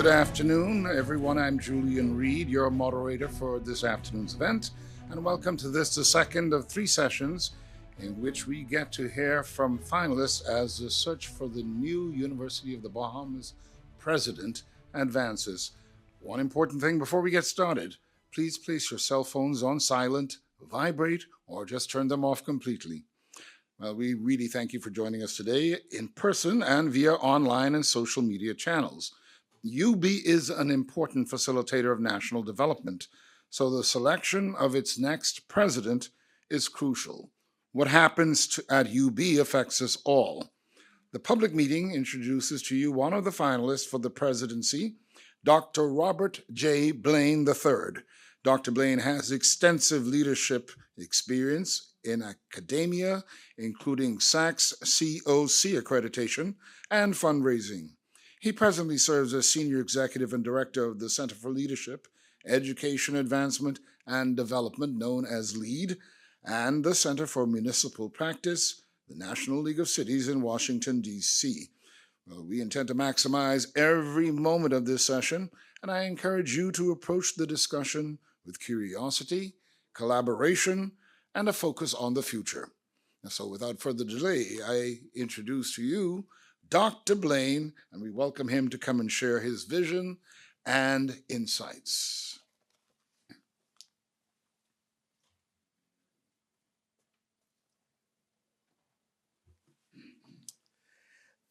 Good afternoon, everyone. I'm Julian Reed, your moderator for this afternoon's event, and welcome to this, the second of three sessions in which we get to hear from finalists as the search for the new University of the Bahamas president advances. One important thing before we get started, please place your cell phones on silent, vibrate, or just turn them off completely. Well, we really thank you for joining us today in person and via online and social media channels. UB is an important facilitator of national development, so the selection of its next president is crucial. What happens at UB affects us all. The public meeting introduces to you one of the finalists for the presidency, Dr. Robert J. Blaine III. Dr. Blaine has extensive leadership experience in academia, including SACS COC accreditation and fundraising. He presently serves as Senior Executive and Director of the Center for Leadership, Education Advancement and Development, known as LEAD, and the Center for Municipal Practice, the National League of Cities in Washington, D.C. Well, we intend to maximize every moment of this session, and I encourage you to approach the discussion with curiosity, collaboration, and a focus on the future. So without further delay, I introduce to you Dr. Blaine, and we welcome him to come and share his vision and insights.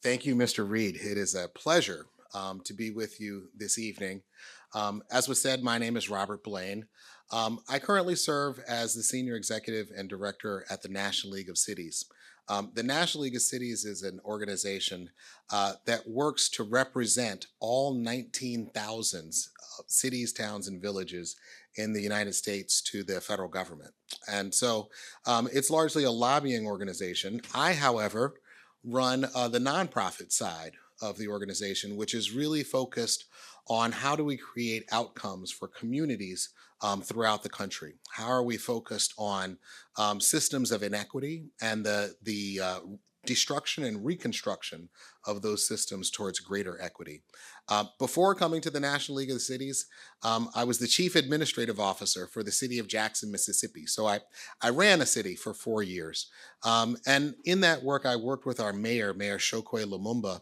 Thank you, Mr. Reed. It is a pleasure to be with you this evening. As was said, my name is Robert Blaine. I currently serve as the Senior Executive and Director at the National League of Cities. The National League of Cities is an organization that works to represent all 19,000 cities, towns, and villages in the United States to the federal government. And so it's largely a lobbying organization. I, however, run the nonprofit side of the organization, which is really focused on how do we create outcomes for communities throughout the country. How are we focused on systems of inequity and the destruction and reconstruction of those systems towards greater equity. Before coming to the National League of the Cities, I was the Chief Administrative Officer for the city of Jackson, Mississippi. So I ran a city for 4 years. And in that work, I worked with our mayor, Mayor Chokwe Lumumba,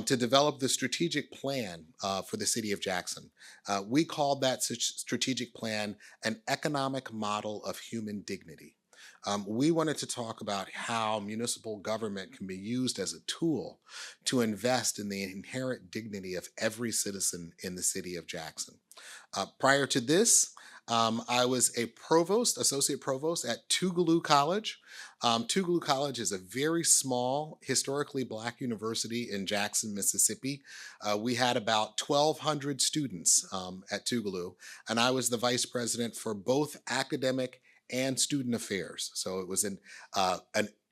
to develop the strategic plan for the city of Jackson. We called that strategic plan an economic model of human dignity. We wanted to talk about how municipal government can be used as a tool to invest in the inherent dignity of every citizen in the city of Jackson. Prior to this, I was a provost, associate provost at Tougaloo College. Tougaloo College is a very small, historically Black university in Jackson, Mississippi. We had about 1,200 students at Tougaloo, and I was the vice president for both academic and student affairs. So it was an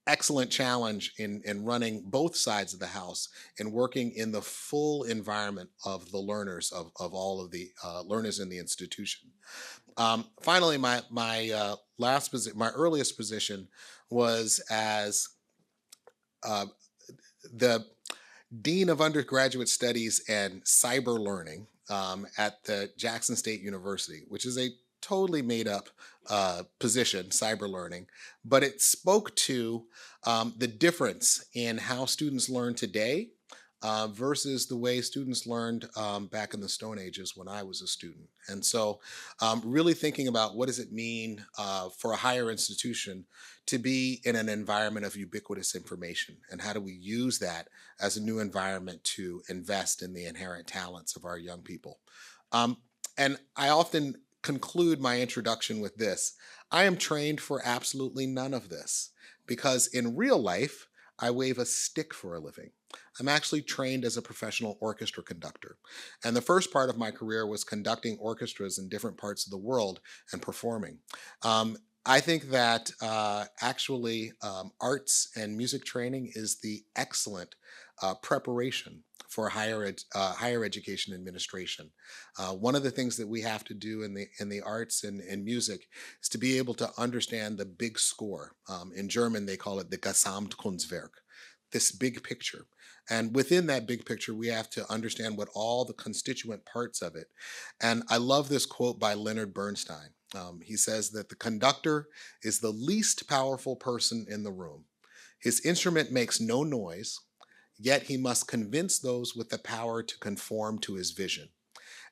excellent challenge in running both sides of the house and working in the full environment of the learners, of all of the learners in the institution. Finally, my earliest position was as the Dean of Undergraduate Studies and Cyber Learning at the Jackson State University, which is a totally made up position, cyber learning, but it spoke to the difference in how students learn today versus the way students learned back in the Stone Ages when I was a student. And so really thinking about what does it mean for a higher institution to be in an environment of ubiquitous information, and how do we use that as a new environment to invest in the inherent talents of our young people. And I often conclude my introduction with this. I am trained for absolutely none of this, because in real life, I wave a stick for a living. I'm actually trained as a professional orchestra conductor. And the first part of my career was conducting orchestras in different parts of the world and performing. I think that actually arts and music training is the excellent preparation for higher education administration. One of the things that we have to do in the arts and music is to be able to understand the big score. In German, they call it the Gesamtkunstwerk, this big picture. And within that big picture, we have to understand what all the constituent parts of it. And I love this quote by Leonard Bernstein. He says that the conductor is the least powerful person in the room. His instrument makes no noise, yet he must convince those with the power to conform to his vision.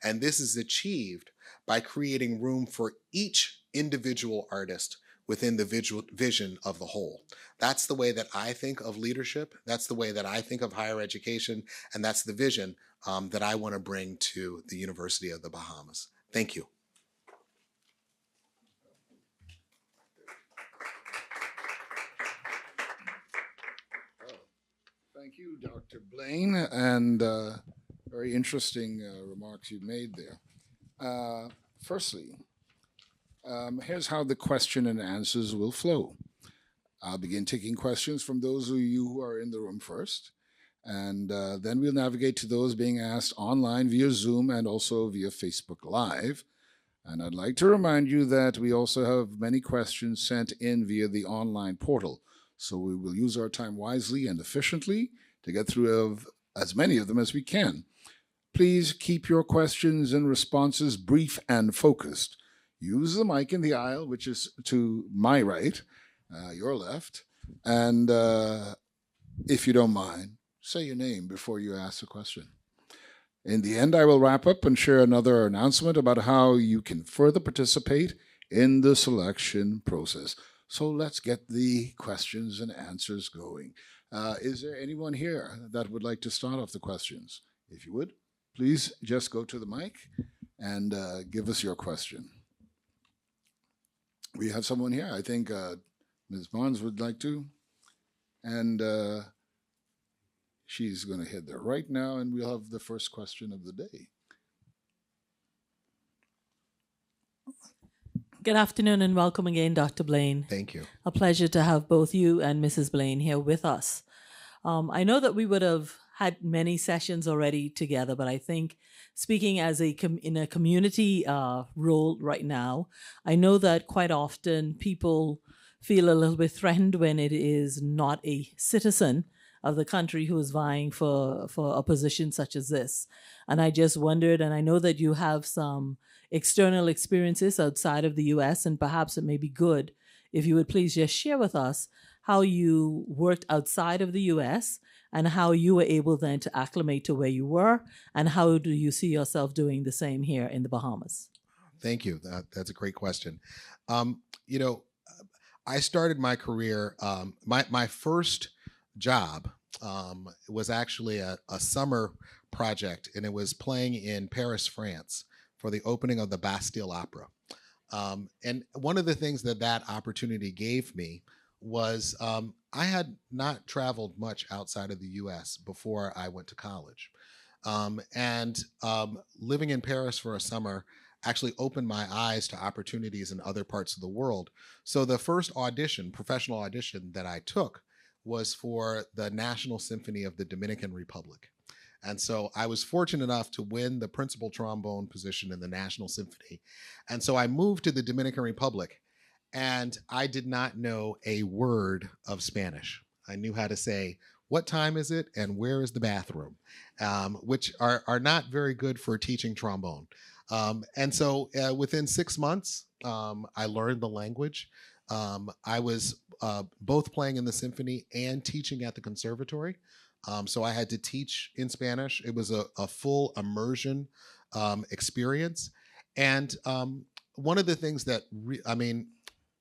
And this is achieved by creating room for each individual artist within the vision of the whole. That's the way that I think of leadership. That's the way that I think of higher education. And that's the vision that I want to bring to the University of the Bahamas. Thank you. Thank you, Dr. Blaine, and very interesting remarks you made there. Firstly, here's how the question and answers will flow. I'll begin taking questions from those of you who are in the room first, and then we'll navigate to those being asked online via Zoom and also via Facebook Live. And I'd like to remind you that we also have many questions sent in via the online portal. So we will use our time wisely and efficiently to get through as many of them as we can. Please keep your questions and responses brief and focused. Use the mic in the aisle, which is to my right, your left, and if you don't mind, say your name before you ask the question. In the end, I will wrap up and share another announcement about how you can further participate in the selection process. So let's get the questions and answers going. Is there anyone here that would like to start off the questions? If you would, please just go to the mic and give us your question. We have someone here. I think Ms. Barnes would like to. And she's going to head there right now, and we'll have the first question of the day. Good afternoon and welcome again, Dr. Blaine. Thank you. A pleasure to have both you and Mrs. Blaine here with us. I know that we would have had many sessions already together, but I think speaking as in a community role right now, I know that quite often people feel a little bit threatened when it is not a citizen of the country who is vying for a position such as this. And I just wondered, and I know that you have some external experiences outside of the US, and perhaps it may be good if you would please just share with us how you worked outside of the US and how you were able then to acclimate to where you were, and how do you see yourself doing the same here in the Bahamas? Thank you. That's a great question. You know, I started my career, my first job was actually a summer project, and it was playing in Paris, France, for the opening of the Bastille Opera. And one of the things that opportunity gave me was I had not traveled much outside of the US before I went to college. And living in Paris for a summer actually opened my eyes to opportunities in other parts of the world. So the first professional audition that I took was for the National Symphony of the Dominican Republic. And so I was fortunate enough to win the principal trombone position in the National Symphony. And so I moved to the Dominican Republic, and I did not know a word of Spanish. I knew how to say, what time is it and where is the bathroom, which are not very good for teaching trombone. And so within 6 months, I learned the language. I was both playing in the symphony and teaching at the conservatory. So I had to teach in Spanish. It was a full immersion experience. And one of the things that,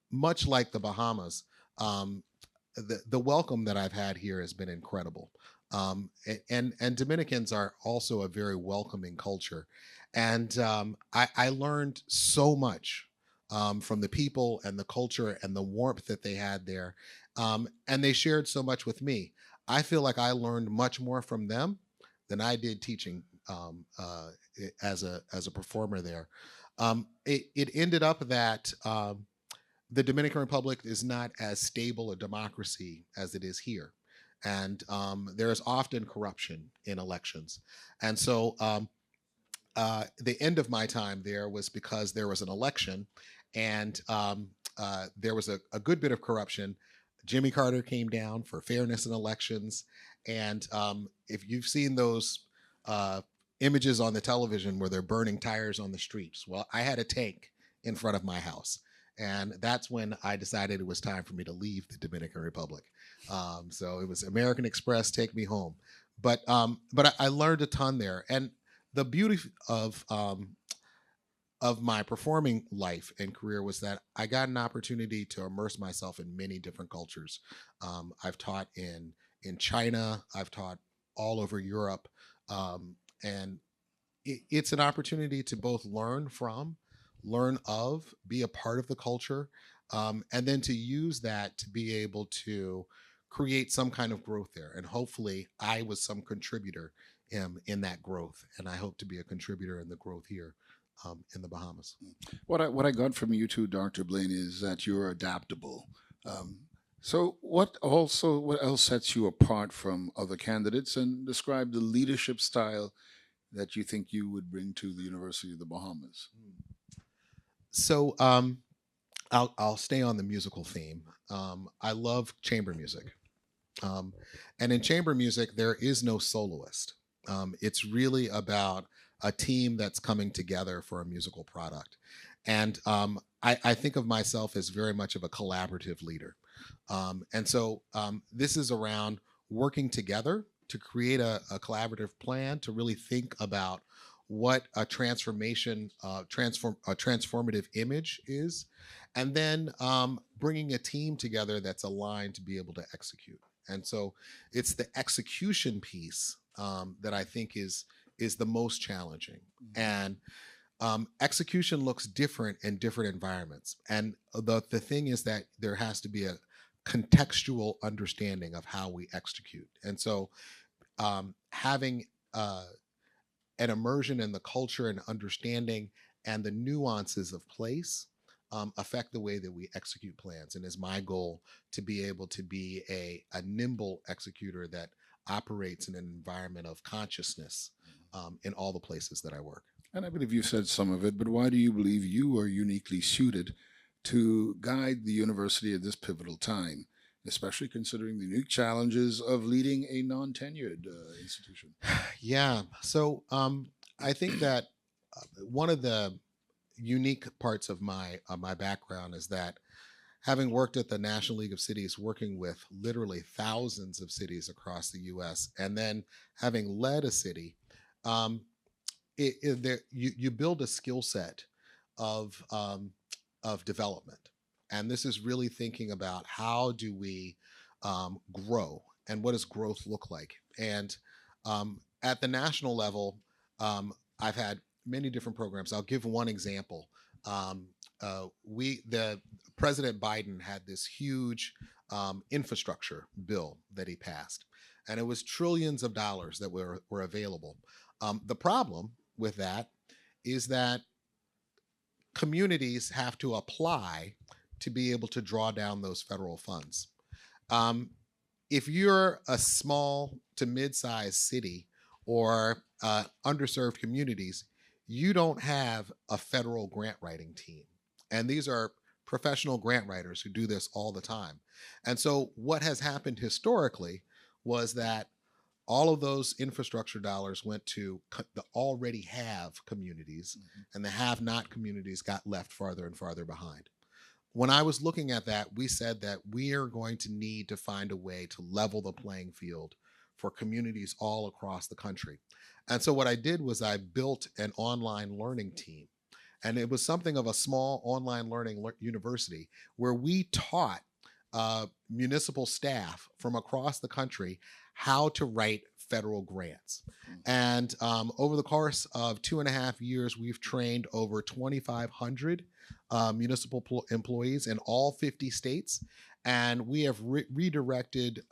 much like the Bahamas, the welcome that I've had here has been incredible. And Dominicans are also a very welcoming culture. And I learned so much from the people and the culture and the warmth that they had there. And they shared so much with me. I feel like I learned much more from them than I did teaching as a performer there. It ended up that the Dominican Republic is not as stable a democracy as it is here. And there is often corruption in elections. And so the end of my time there was because there was an election, and there was a good bit of corruption. Jimmy Carter came down for fairness in elections. And if you've seen those uh, images on the television where they're burning tires on the streets, well, I had a tank in front of my house. And that's when I decided it was time for me to leave the Dominican Republic. So it was American Express, take me home. But I learned a ton there. And the beauty of my performing life and career was that I got an opportunity to immerse myself in many different cultures. I've taught in China. I've taught all over Europe, and it's an opportunity to both learn from, learn of, be a part of the culture, and then to use that to be able to create some kind of growth there. And hopefully, I was some contributor in that growth, and I hope to be a contributor in the growth here in the Bahamas. What I got from you too, Dr. Blaine, is that you're adaptable. So what else sets you apart from other candidates, and describe the leadership style that you think you would bring to the University of the Bahamas? So I'll stay on the musical theme. I love chamber music. And in chamber music, there is no soloist. It's really about a team that's coming together for a musical product. And I think of myself as very much of a collaborative leader. And so this is around working together to create a collaborative plan to really think about what a transformative image is, and then bringing a team together that's aligned to be able to execute. And so it's the execution piece that I think is the most challenging. And execution looks different in different environments. And the thing is that there has to be a contextual understanding of how we execute. And so having an immersion in the culture and understanding and the nuances of place affect the way that we execute plans. And it's my goal to be able to be a nimble executor that operates in an environment of consciousness in all the places that I work. And I believe you said some of it, but why do you believe you are uniquely suited to guide the university at this pivotal time, especially considering the unique challenges of leading a non-tenured institution? Yeah. So I think that one of the unique parts of my background is that having worked at the National League of Cities, working with literally thousands of cities across the U.S., and then having led a city, you build a skill set of development. And this is really thinking about how do we grow and what does growth look like. And at the national level, I've had many different programs. I'll give one example. The President Biden had this huge infrastructure bill that he passed, and it was trillions of dollars that were available. The problem with that is that communities have to apply to be able to draw down those federal funds. If you're a small to mid-sized city or underserved communities, you don't have a federal grant writing team. And these are professional grant writers who do this all the time. And so what has happened historically was that all of those infrastructure dollars went to the already have communities, and the have not communities got left farther and farther behind. When I was looking at that, we said that we are going to need to find a way to level the playing field for communities all across the country. And so what I did was I built an online learning team. And it was something of a small online learning university where we taught municipal staff from across the country how to write federal grants. And over the course of 2.5 years, we've trained over 2,500 municipal employees in all 50 states. And we have redirected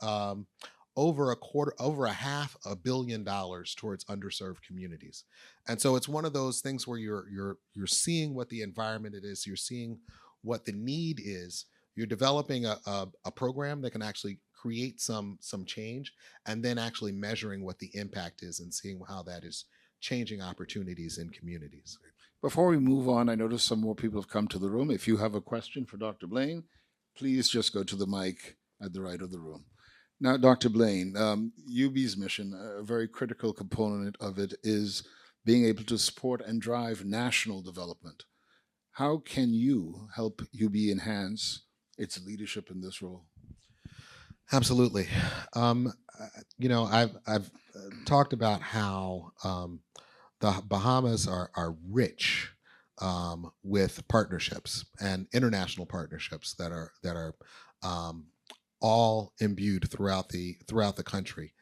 over $500 million towards underserved communities. And so it's one of those things where you're seeing what the environment it is, you're seeing what the need is, you're developing a program that can actually create some change, and then actually measuring what the impact is and seeing how that is changing opportunities in communities. Before we move on, I notice some more people have come to the room. If you have a question for Dr. Blaine, please just go to the mic at the right of the room. Now, Dr. Blaine, UB's mission, a very critical component of it, is being able to support and drive national development. How can you help UB enhance its leadership in this role? Absolutely. Um, I've talked about how the Bahamas are rich with partnerships and international partnerships that are um, all imbued throughout the country.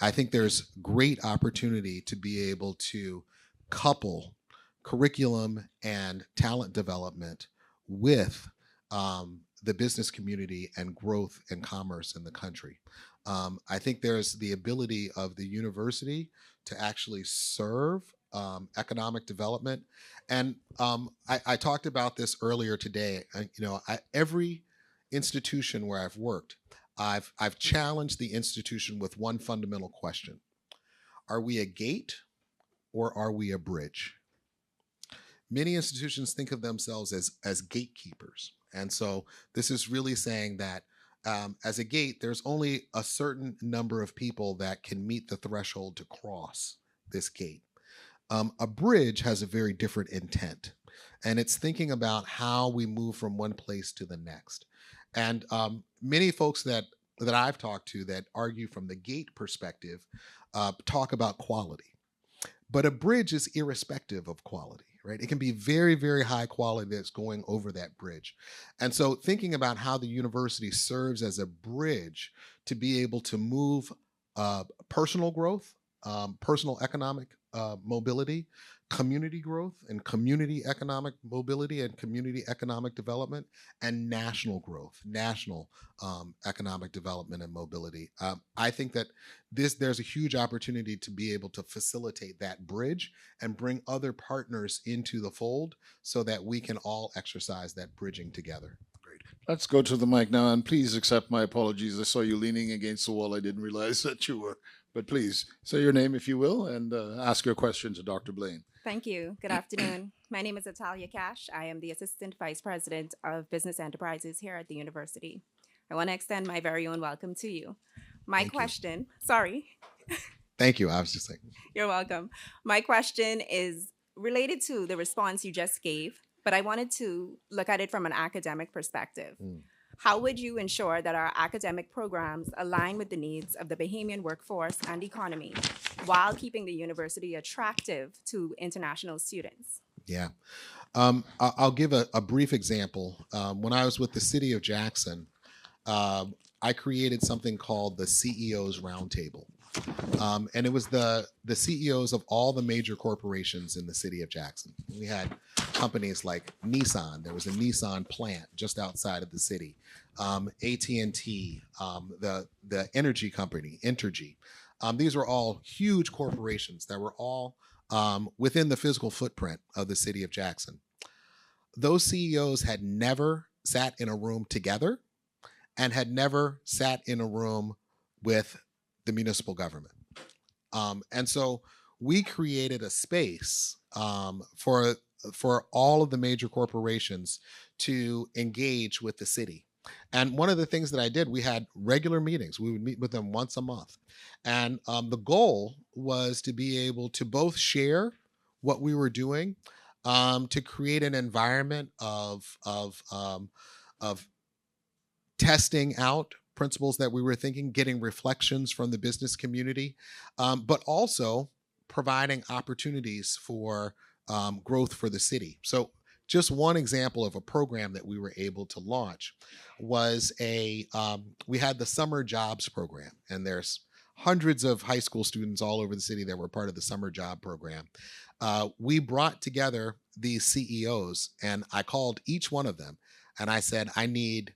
I think there's great opportunity to be able to couple curriculum and talent development with the business community and growth and commerce in the country. I think there's the ability of the university to actually serve economic development. And I talked about this earlier today. Every institution where I've worked, I've challenged the institution with one fundamental question: are we a gate or are we a bridge? Many institutions think of themselves as gatekeepers. And so this is really saying that as a gate, there's only a certain number of people that can meet the threshold to cross this gate. A bridge has a very different intent, and it's thinking about how we move from one place to the next. And many folks that I've talked to that argue from the gate perspective talk about quality. But a bridge is irrespective of quality, right? It can be very, very high quality that's going over that bridge. And so thinking about how the university serves as a bridge to be able to move personal growth, personal economic mobility, community growth, and community economic mobility and community economic development, and national growth, national economic development and mobility. I think that there's a huge opportunity to be able to facilitate that bridge and bring other partners into the fold so that we can all exercise that bridging together. Great. Let's go to the mic now, and please accept my apologies. I saw you leaning against the wall. I didn't realize that you were. But please say your name, if you will, and ask your question to Dr. Blaine. Thank you. Good afternoon. My name is Atalia Cash. I am the Assistant Vice President of Business Enterprises here at the university. I want to extend my very own welcome to you. Thank you. Sorry. Thank you. I was just saying. You're welcome. My question is related to the response you just gave, but I wanted to look at it from an academic perspective. How would you ensure that our academic programs align with the needs of the Bahamian workforce and economy while keeping the university attractive to international students? Yeah. I'll give a brief example. When I was with the city of Jackson, I created something called the CEO's Roundtable. And it was the CEOs of all the major corporations in the city of Jackson. We had companies like Nissan. There was a Nissan plant just outside of the city. AT&T, the energy company, Entergy. These were all huge corporations that were all within the physical footprint of the city of Jackson. Those CEOs had never sat in a room together and had never sat in a room with the municipal government. And so we created a space for all of the major corporations to engage with the city. And one of the things that I did, we had regular meetings. We would meet with them once a month. And the goal was to be able to both share what we were doing, to create an environment of testing out principles that we were thinking, getting reflections from the business community, but also providing opportunities for growth for the city. So just one example of a program that we were able to launch was we had the summer jobs program, and there's hundreds of high school students all over the city that were part of the summer job program. We brought together these CEOs, and I called each one of them, and I said, I need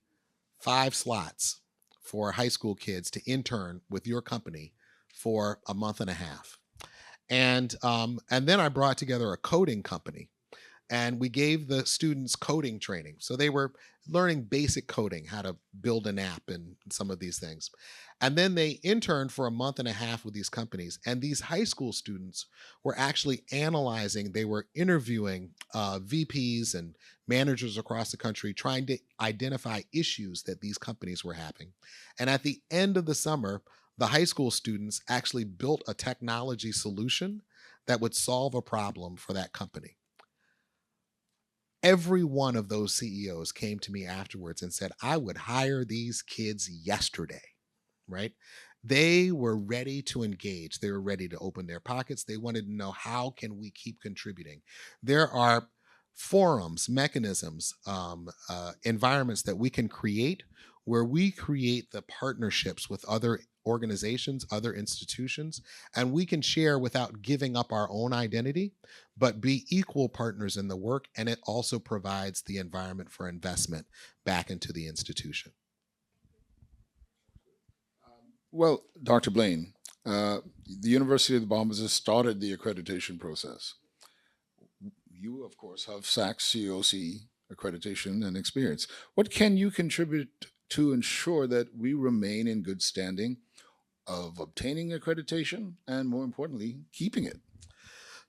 5 slots for high school kids to intern with your company for a month and a half. And then I brought together a coding company, and we gave the students coding training. So they were learning basic coding, how to build an app and some of these things. And then they interned for a month and a half with these companies. And these high school students were actually analyzing, they were interviewing VPs and managers across the country, trying to identify issues that these companies were having. And at the end of the summer, the high school students actually built a technology solution that would solve a problem for that company. Every one of those CEOs came to me afterwards and said, I would hire these kids yesterday, right? They were ready to engage. They were ready to open their pockets. They wanted to know, how can we keep contributing? There are forums, mechanisms, environments that we can create where we create the partnerships with other organizations, other institutions, and we can share without giving up our own identity, but be equal partners in the work. And it also provides the environment for investment back into the institution. Well, Dr. Blaine, the University of the Bahamas has started the accreditation process. You, of course, have SACS COC accreditation and experience. What can you contribute to ensure that we remain in good standing of obtaining accreditation and, more importantly, keeping it?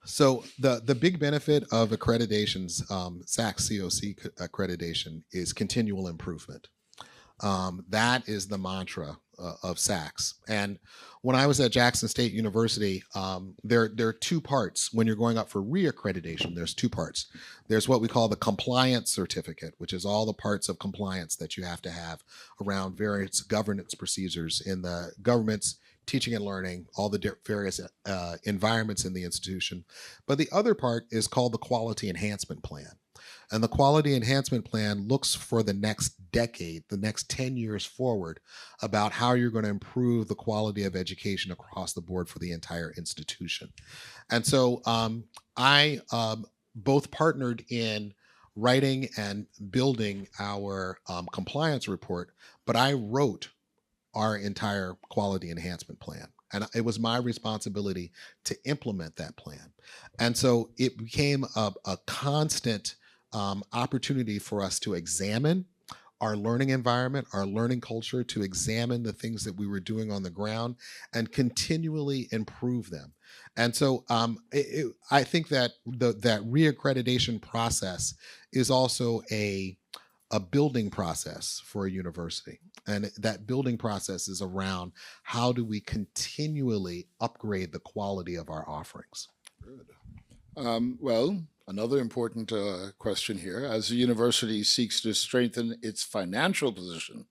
So the big benefit of accreditations, SACS COC accreditation, is continual improvement. That is the mantra of SACS. And when I was at Jackson State University, there are two parts. When you're going up for reaccreditation, there's two parts. There's what we call the compliance certificate, which is all the parts of compliance that you have to have around various governance procedures in the government's teaching and learning, all the various environments in the institution. But the other part is called the quality enhancement plan. And the quality enhancement plan looks for the next decade, the next 10 years forward, about how you're going to improve the quality of education across the board for the entire institution. And so I both partnered in writing and building our compliance report, but I wrote our entire quality enhancement plan. And it was my responsibility to implement that plan. And so it became a constant opportunity for us to examine our learning environment, our learning culture, to examine the things that we were doing on the ground and continually improve them. And so I think that that reaccreditation process is also a building process for a university. And that building process is around how do we continually upgrade the quality of our offerings. Good. Well, another important question here. As the university seeks to strengthen its financial position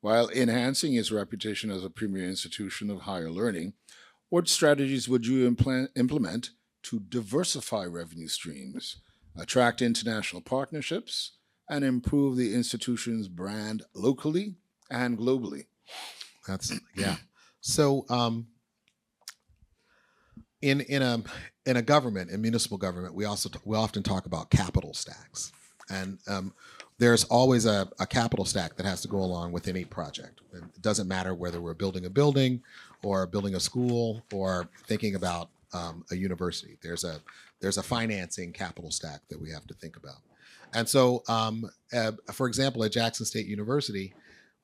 while enhancing its reputation as a premier institution of higher learning, what strategies would you implement to diversify revenue streams, attract international partnerships, and improve the institution's brand locally and globally? Yeah. So in a government, in municipal government, we often talk about capital stacks, and there's always a capital stack that has to go along with any project. It doesn't matter whether we're building a building or building a school or thinking about a university. There's a financing capital stack that we have to think about. And so, for example, at Jackson State University,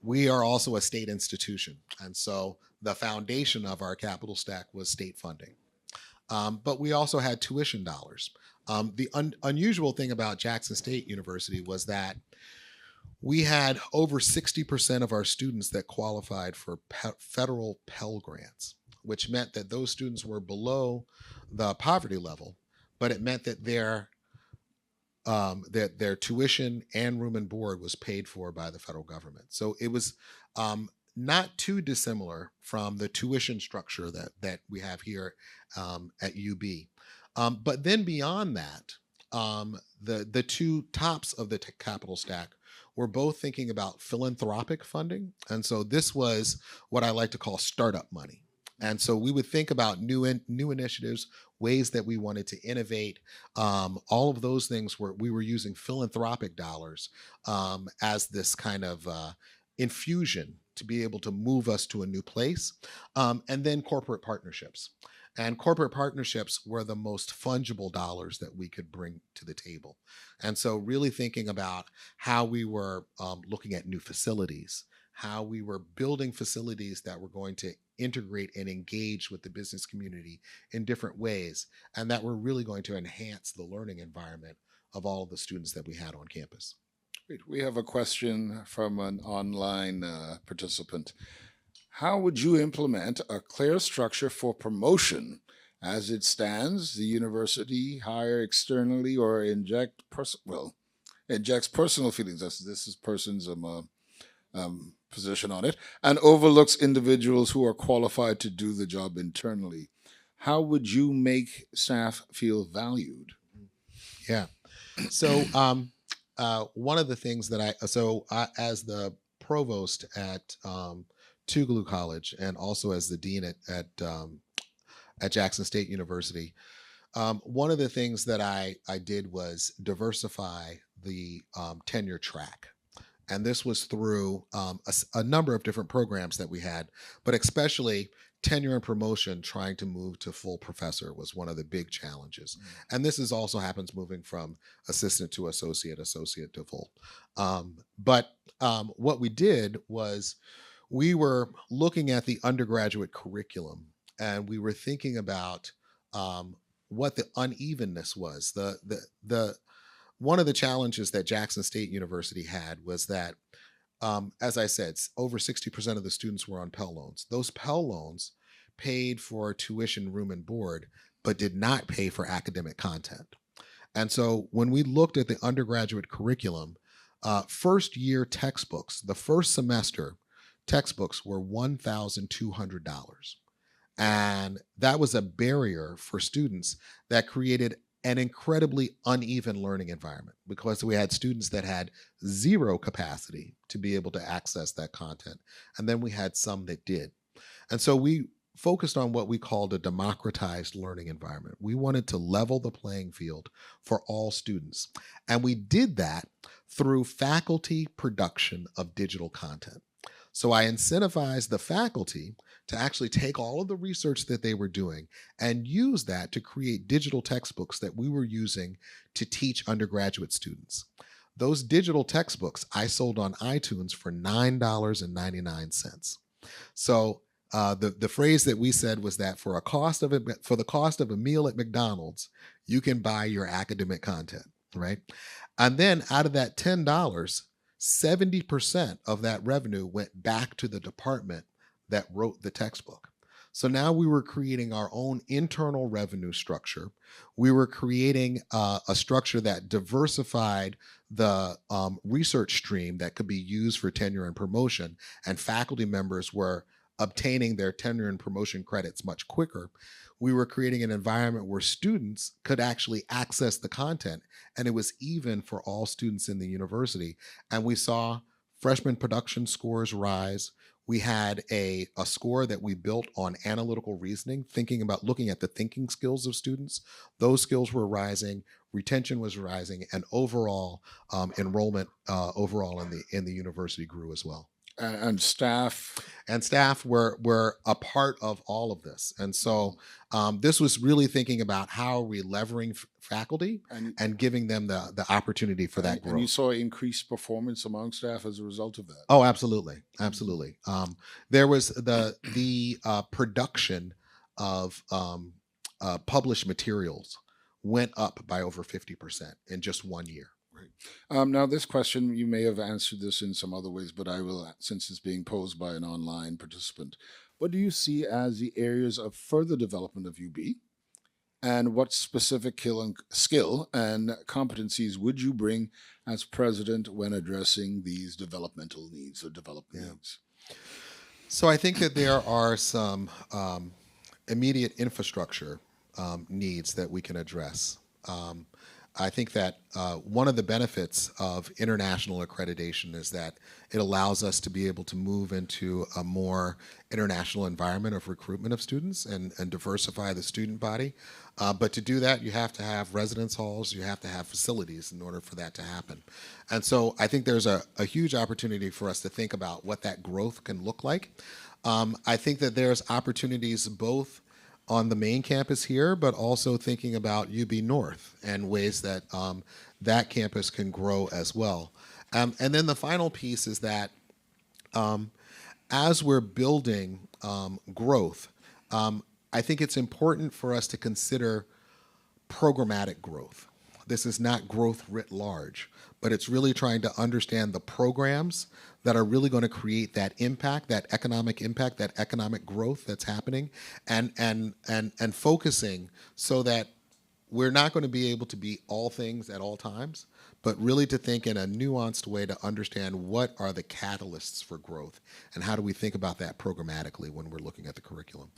we are also a state institution. And so the foundation of our capital stack was state funding. But we also had tuition dollars. The unusual thing about Jackson State University was that we had over 60% of our students that qualified for federal Pell Grants, which meant that those students were below the poverty level, but it meant that their tuition and room and board was paid for by the federal government. So it was not too dissimilar from the tuition structure that we have here at UB. But then beyond that, the two tops of the capital stack were both thinking about philanthropic funding. And so this was what I like to call startup money. And so we would think about new initiatives, ways that we wanted to innovate. All of those things we were using philanthropic dollars as this kind of infusion to be able to move us to a new place. And then corporate partnerships. And corporate partnerships were the most fungible dollars that we could bring to the table. And so, really thinking about how we were looking at new facilities, how we were building facilities that were going to integrate and engage with the business community in different ways, and that were really going to enhance the learning environment of all of the students that we had on campus. Great. We have a question from an online participant. How would you implement a clear structure for promotion? As it stands, the university hire externally or injects personal feelings. This is person's position on it, and overlooks individuals who are qualified to do the job internally. How would you make staff feel valued? Yeah. So one of the things that I as the provost at Tougaloo College and also as the dean at Jackson State University, one of the things that I did was diversify the tenure track. And this was through a number of different programs that we had, but especially tenure and promotion, trying to move to full professor was one of the big challenges. And this is also happens moving from assistant to associate to full. But what we did was we were looking at the undergraduate curriculum, and we were thinking about what the unevenness was. One of the challenges that Jackson State University had was that, as I said, over 60% of the students were on Pell loans. Those Pell loans paid for tuition, room, and board, but did not pay for academic content. And so when we looked at the undergraduate curriculum, first year textbooks, the first semester textbooks were $1,200. And that was a barrier for students that created an incredibly uneven learning environment, because we had students that had zero capacity to be able to access that content. And then we had some that did. And so we focused on what we called a democratized learning environment. We wanted to level the playing field for all students. And we did that through faculty production of digital content. So I incentivized the faculty to actually take all of the research that they were doing and use that to create digital textbooks that we were using to teach undergraduate students. Those digital textbooks I sold on iTunes for $9.99. So the phrase that we said was that for the cost of a meal at McDonald's, you can buy your academic content, right? And then out of that $10, 70% of that revenue went back to the department that wrote the textbook. So now we were creating our own internal revenue structure. We were creating a structure that diversified the research stream that could be used for tenure and promotion, and faculty members were obtaining their tenure and promotion credits much quicker. We were creating an environment where students could actually access the content, and it was even for all students in the university. And we saw freshman production scores rise. We had a score that we built on analytical reasoning, looking at the thinking skills of students. Those skills were rising, retention was rising, and overall enrollment overall in the university grew as well. And staff were a part of all of this. And so this was really thinking about how are we levering faculty and giving them the opportunity for that growth. And you saw increased performance among staff as a result of that. Oh, absolutely. Absolutely. There was the production of published materials went up by over 50% in just 1 year. Now, this question, you may have answered this in some other ways, but I will, since it's being posed by an online participant. What do you see as the areas of further development of UB? And what specific skill and competencies would you bring as president when addressing these developmental needs or development needs? So I think that there are some immediate infrastructure needs that we can address. I think that one of the benefits of international accreditation is that it allows us to be able to move into a more international environment of recruitment of students and diversify the student body. But to do that, you have to have residence halls, you have to have facilities in order for that to happen. And so I think there's a huge opportunity for us to think about what that growth can look like. I think that there's opportunities both on the main campus here, but also thinking about UB North and ways that that campus can grow as well. And then the final piece is that as we're building growth, I think it's important for us to consider programmatic growth. This is not growth writ large, but it's really trying to understand the programs that are really going to create that impact, that economic growth that's happening, and focusing so that we're not going to be able to be all things at all times, but really to think in a nuanced way to understand what are the catalysts for growth and how do we think about that programmatically when we're looking at the curriculum.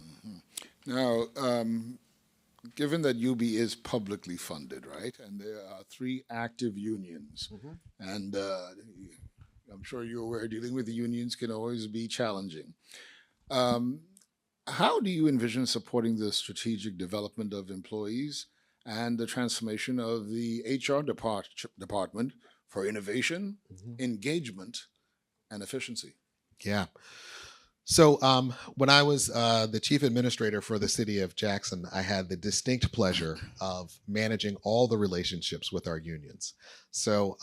Now, given that UB is publicly funded, right, and there are 3 active unions, and I'm sure you're aware dealing with the unions can always be challenging. How do you envision supporting the strategic development of employees and the transformation of the HR department for innovation, engagement, and efficiency? Yeah. So when I was the chief administrator for the city of Jackson, I had the distinct pleasure of managing all the relationships with our unions. So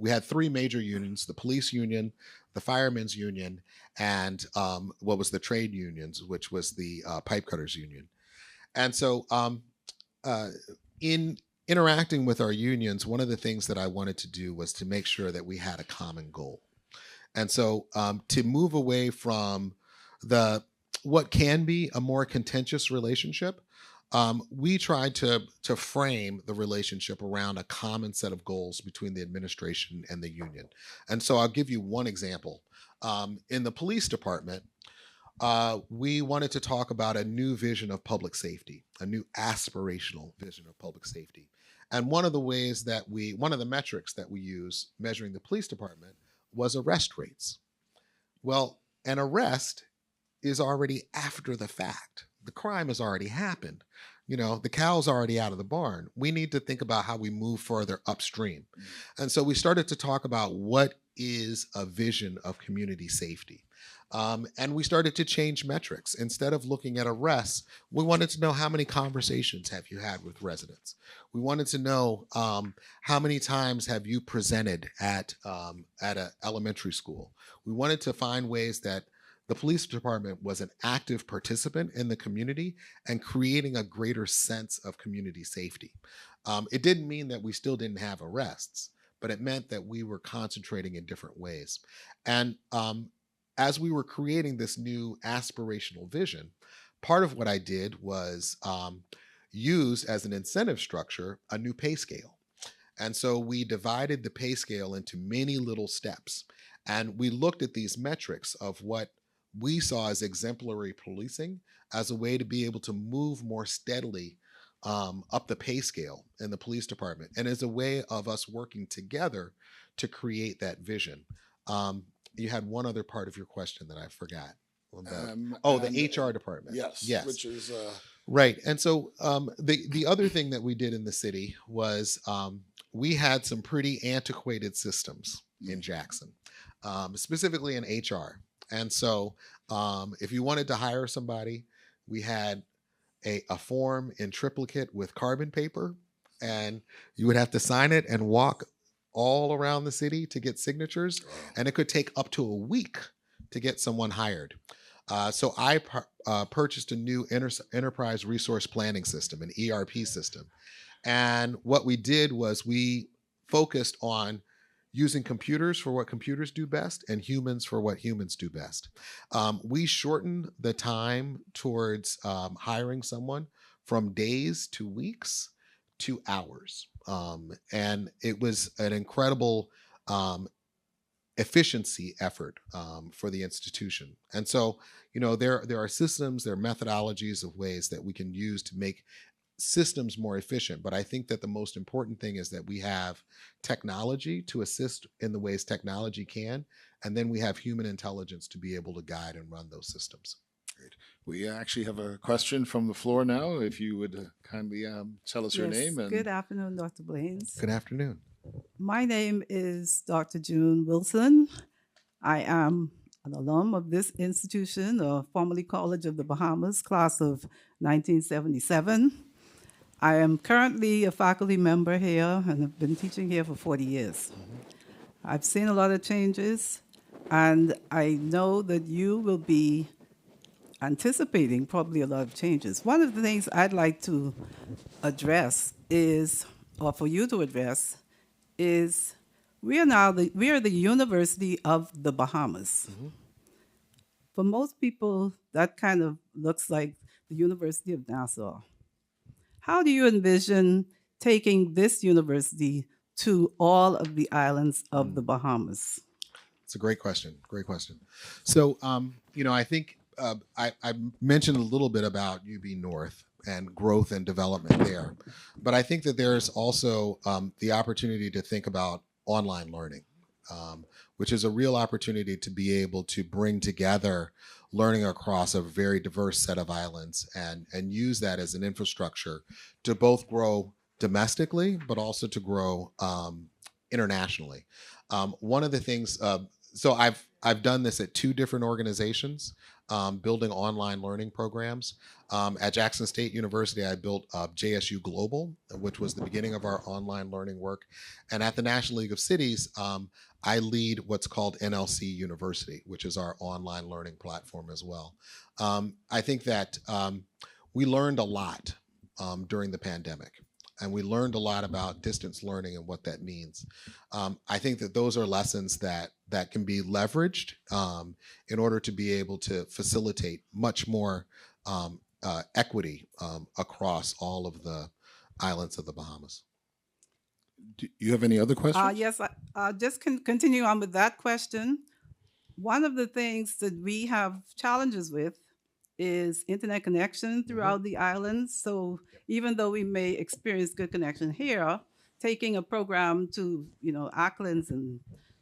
we had 3 major unions: the police union, the firemen's union, and what was the trade unions, which was the pipe cutters union. And so in interacting with our unions, one of the things that I wanted to do was to make sure that we had a common goal. And so to move away from what can be a more contentious relationship, we tried to frame the relationship around a common set of goals between the administration and the union. And so I'll give you one example. In the police department, we wanted to talk about a new vision of public safety, a new aspirational vision of public safety. And one of the metrics that we use measuring the police department was arrest rates. Well, an arrest is already after the fact. The crime has already happened. The cow's already out of the barn. We need to think about how we move further upstream. And so we started to talk about what is a vision of community safety. And we started to change metrics. Instead of looking at arrests, we wanted to know how many conversations have you had with residents. We wanted to know how many times have you presented at an elementary school. We wanted to find ways that the police department was an active participant in the community and creating a greater sense of community safety. It didn't mean that we still didn't have arrests, but it meant that we were concentrating in different ways. And as we were creating this new aspirational vision, part of what I did was use as an incentive structure a new pay scale. And so we divided the pay scale into many little steps. And we looked at these metrics of what we saw as exemplary policing as a way to be able to move more steadily up the pay scale in the police department, and as a way of us working together to create that vision. You had one other part of your question that I forgot. The HR department. Yes. Which is right. And so the other thing that we did in the city was we had some pretty antiquated systems in Jackson, specifically in HR. And so if you wanted to hire somebody, we had a form in triplicate with carbon paper, and you would have to sign it and walk all around the city to get signatures. And it could take up to a week to get someone hired. So I purchased a new enterprise resource planning system, an ERP system. And what we did was we focused on using computers for what computers do best and humans for what humans do best. We shortened the time towards hiring someone from days to weeks to hours. And it was an incredible efficiency effort for the institution. And so, there are systems, there are methodologies of ways that we can use to make systems more efficient. But I think that the most important thing is that we have technology to assist in the ways technology can, and then we have human intelligence to be able to guide and run those systems. Great. We actually have a question from the floor now. If you would kindly tell us your name. And Good afternoon, Dr. Blaine. Good afternoon. My name is Dr. June Wilson. I am an alum of this institution, formerly College of the Bahamas, class of 1977. I am currently a faculty member here and have been teaching here for 40 years. I've seen a lot of changes, and I know that you will be anticipating probably a lot of changes. One of the things I'd like to address is, or for you to address, is we are the University of the Bahamas. For most people, that kind of looks like the University of Nassau. How do you envision taking this university to all of the islands of the Bahamas? It's a great question. Great question. So, I think I mentioned a little bit about UB North and growth and development there, but I think that there's also the opportunity to think about online learning, which is a real opportunity to be able to bring together learning across a very diverse set of islands and use that as an infrastructure to both grow domestically, but also to grow internationally. One of the things, so I've done this at 2 different organizations, building online learning programs. At Jackson State University, I built JSU Global, which was the beginning of our online learning work. And at the National League of Cities, I lead what's called NLC University, which is our online learning platform as well. I think that we learned a lot during the pandemic. And we learned a lot about distance learning and what that means. I think that those are lessons that can be leveraged in order to be able to facilitate much more equity across all of the islands of the Bahamas. Do you have any other questions? Yes, just continue on with that question. One of the things that we have challenges with is internet connection throughout the islands. So even though we may experience good connection here, taking a program to Auckland's and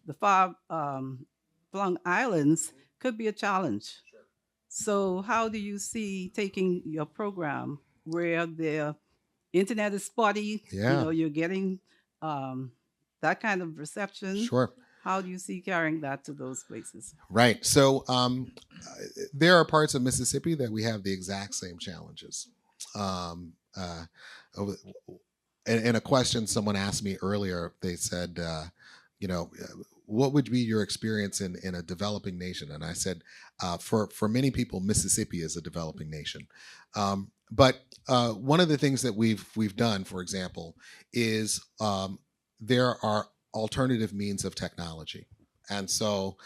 the far flung islands could be a challenge. So how do you see taking your program where the internet is spotty? Yeah. You're getting that kind of reception. Sure. How do you see carrying that to those places? Right. So there are parts of Mississippi that we have the exact same challenges. In a question someone asked me earlier, they said, what would be your experience in a developing nation? And I said, for many people, Mississippi is a developing nation. But one of the things that we've done, for example, is there are alternative means of technology. And so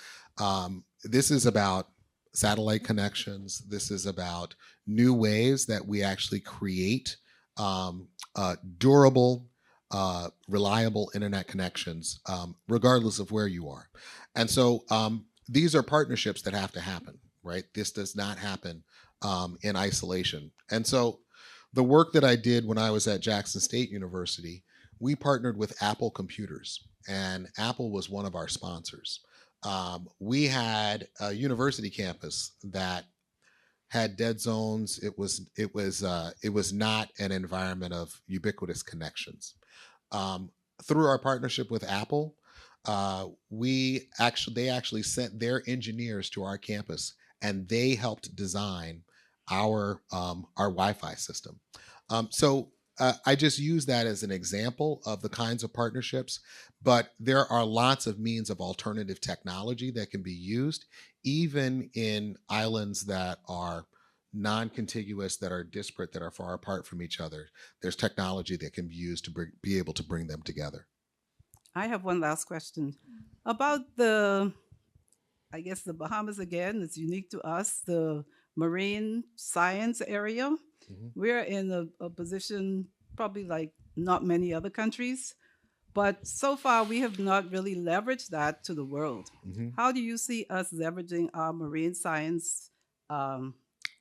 this is about satellite connections. This is about new ways that we actually create durable, reliable internet connections, regardless of where you are. And so these are partnerships that have to happen, right? This does not happen in isolation. And so the work that I did when I was at Jackson State University, we partnered with Apple Computers, and Apple was one of our sponsors. We had a university campus that had dead zones. It was not an environment of ubiquitous connections. Through our partnership with Apple, they actually sent their engineers to our campus, and they helped design our Wi-Fi system. So I just use that as an example of the kinds of partnerships, but there are lots of means of alternative technology that can be used, even in islands that are non-contiguous, that are disparate, that are far apart from each other. There's technology that can be used to be able to bring them together. I have one last question about the Bahamas again. It's unique to us, the marine science area. We're in a position probably like not many other countries, but so far we have not really leveraged that to the world. How do you see us leveraging our marine science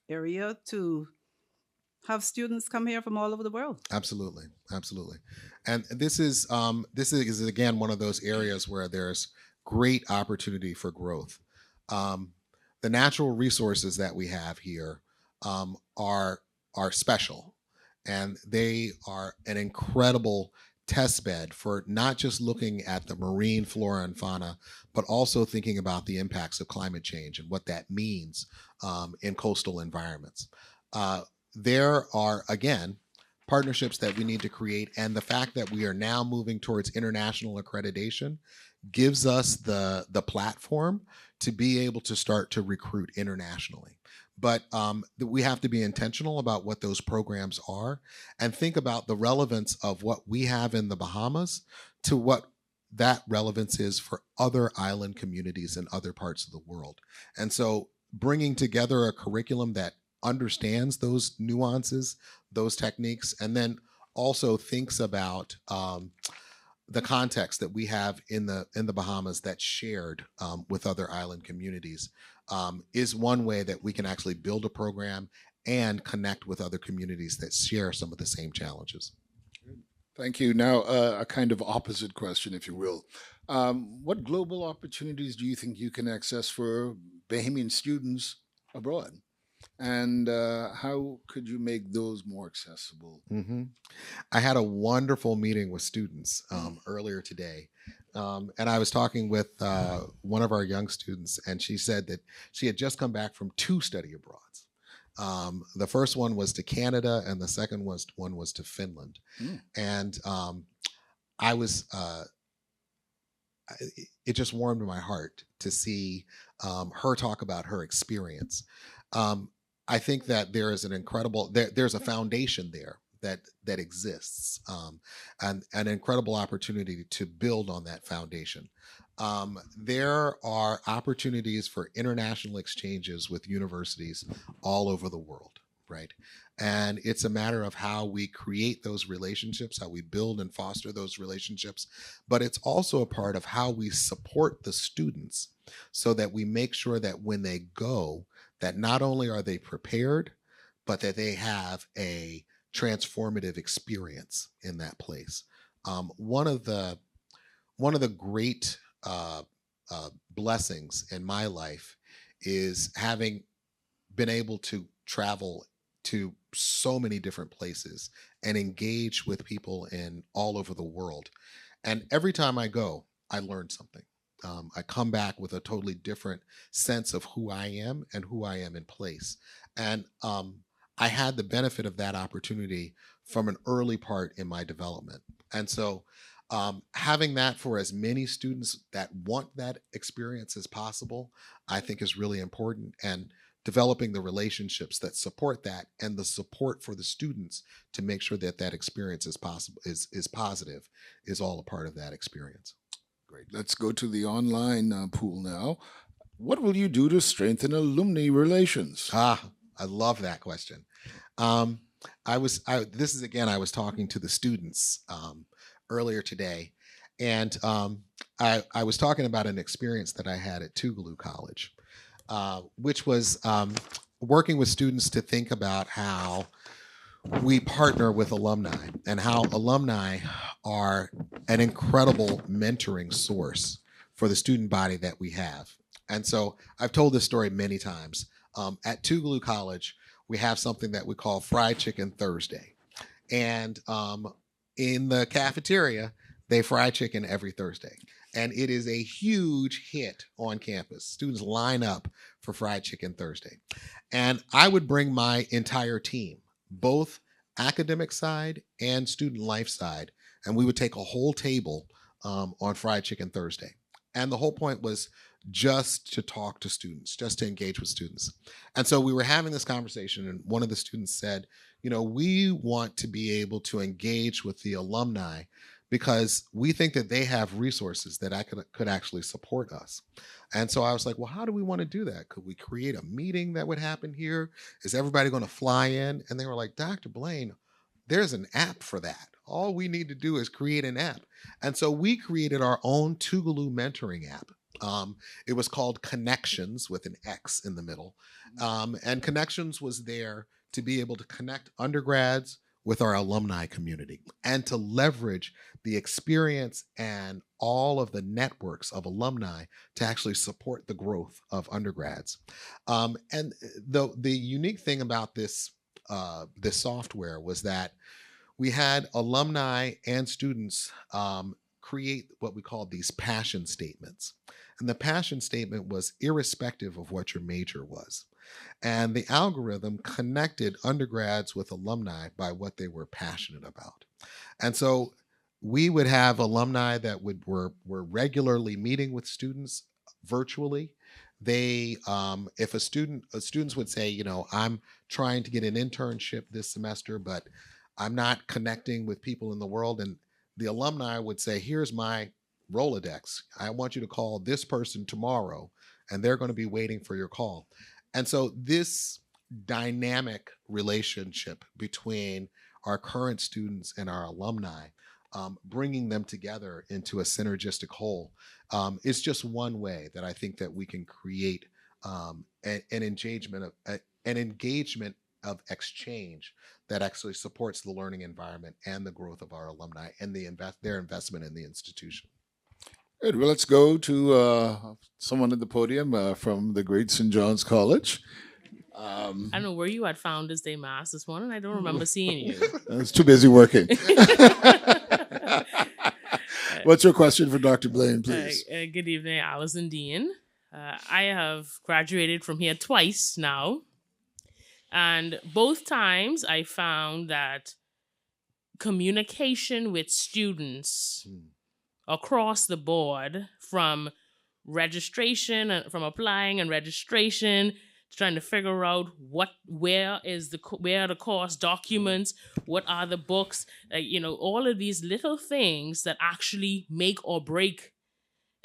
area to have students come here from all over the world? Absolutely. And this is again one of those areas where there's great opportunity for growth. The natural resources that we have here are special, and they are an incredible test bed for not just looking at the marine flora and fauna, but also thinking about the impacts of climate change and what that means in coastal environments. There are, again, partnerships that we need to create, and the fact that we are now moving towards international accreditation gives us the platform to be able to start to recruit internationally. But we have to be intentional about what those programs are and think about the relevance of what we have in the Bahamas to what that relevance is for other island communities in other parts of the world. And so bringing together a curriculum that understands those nuances, those techniques, and then also thinks about the context that we have in the Bahamas that's shared with other island communities is one way that we can actually build a program and connect with other communities that share some of the same challenges. Thank you. Now, a kind of opposite question, if you will. What global opportunities do you think you can access for Bahamian students abroad? And how could you make those more accessible? Mm-hmm. I had a wonderful meeting with students earlier today. And I was talking with one of our young students, and she said that she had just come back from 2 study abroads. The first one was to Canada, and the second one was to Finland. And I was, it just warmed my heart to see her talk about her experience. I think that there is an incredible, there's a foundation there that exists, and an incredible opportunity to build on that foundation. There are opportunities for international exchanges with universities all over the world, right? And it's a matter of how we create those relationships, how we build and foster those relationships, but it's also a part of how we support the students so that we make sure that when they go, that not only are they prepared, but that they have a transformative experience in that place. One of the great blessings in my life is having been able to travel to so many different places and engage with people in all over the world. And every time I go, I learn something. I come back with a totally different sense of who I am and who I am in place. And I had the benefit of that opportunity from an early part in my development. And so having that for as many students that want that experience as possible, I think is really important. And developing the relationships that support that and the support for the students to make sure that that experience is possible, is positive, is all a part of that experience. Great. Let's go to the online pool now. What will you do to strengthen alumni relations? I love that question. I was talking to the students earlier today, and I was talking about an experience that I had at Tougaloo College, which was working with students to think about how we partner with alumni and how alumni are an incredible mentoring source for the student body that we have. And so I've told this story many times. At Tougaloo College, we have something that we call Fried Chicken Thursday. And in the cafeteria, they fry chicken every Thursday. And it is a huge hit on campus. Students line up for Fried Chicken Thursday. And I would bring my entire team, both academic side and student life side, and we would take a whole table on Fried Chicken Thursday. And the whole point was just to talk to students, just to engage with students. And so we were having this conversation, and one of the students said, you know, we want to be able to engage with the alumni because we think that they have resources that could actually support us. And so I was like, well, how do we want to do that? Could we create a meeting that would happen here? Is everybody going to fly in? And they were like, Dr. Blaine, there's an app for that. All we need to do is create an app. And so we created our own Tougaloo mentoring app. It was called Connections with an X in the middle. And Connections was there to be able to connect undergrads with our alumni community and to leverage the experience and all of the networks of alumni to actually support the growth of undergrads. And the unique thing about this software was that we had alumni and students create what we call these passion statements. And the passion statement was irrespective of what your major was. And the algorithm connected undergrads with alumni by what they were passionate about. And so we would have alumni that were regularly meeting with students virtually. They, if students would say, I'm trying to get an internship this semester, but I'm not connecting with people in the world. And the alumni would say, here's my Rolodex. I want you to call this person tomorrow, and they're going to be waiting for your call. And so this dynamic relationship between our current students and our alumni, bringing them together into a synergistic whole, is just one way that I think that we can create an engagement of exchange that actually supports the learning environment and the growth of our alumni and their investment in the institution. Good. Well, let's go to someone at the podium from the great St. John's College. I don't know where you had Founders Day Mass this morning. I don't remember seeing you. I was too busy working. What's your question for Dr. Blaine, please? Good evening, Allison Dean. I have graduated from here twice now. And both times I found that communication with students across the board, from registration, from applying and registration, trying to figure out where are the course documents, what are the books, all of these little things that actually make or break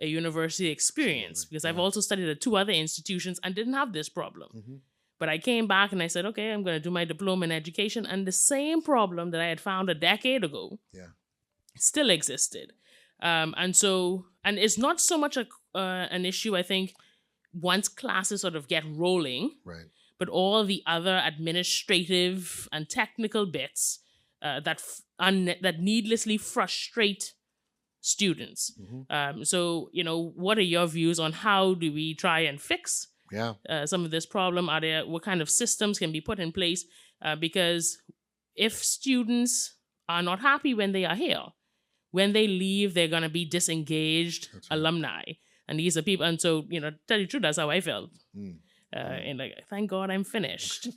a university experience. Because I've also studied at 2 other institutions and didn't have this problem. Mm-hmm. But I came back and I said, okay, I'm going to do my diploma in education. And the same problem that I had found a decade ago still existed. And it's not so much an issue, I think, once classes sort of get rolling, right, but all the other administrative and technical bits that needlessly frustrate students. Mm-hmm. So, what are your views on how do we try and fix some of this problem? What kind of systems can be put in place? Because if students are not happy when they are here, when they leave, they're going to be disengaged alumni. And these are people, and so, tell you the truth, that's how I felt. And thank God I'm finished.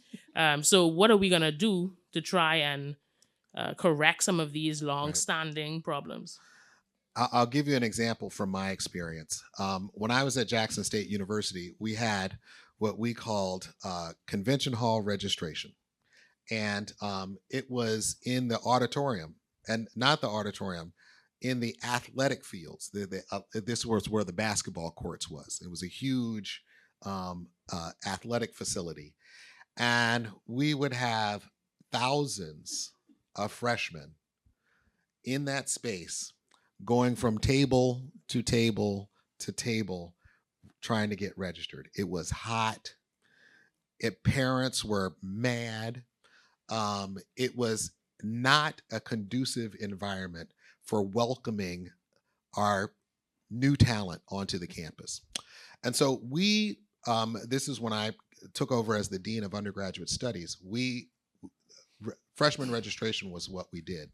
So what are we going to do to try and correct some of these long-standing problems? I'll give you an example from my experience. When I was at Jackson State University, we had what we called convention hall registration. And it was in the auditorium, and not the auditorium, in the athletic fields. This was where the basketball courts was. It was a huge athletic facility. And we would have thousands of freshmen in that space going from table to table to table trying to get registered. It was hot. Parents were mad. It was not a conducive environment for welcoming our new talent onto the campus. And so this is when I took over as the Dean of Undergraduate Studies. Freshman registration was what we did.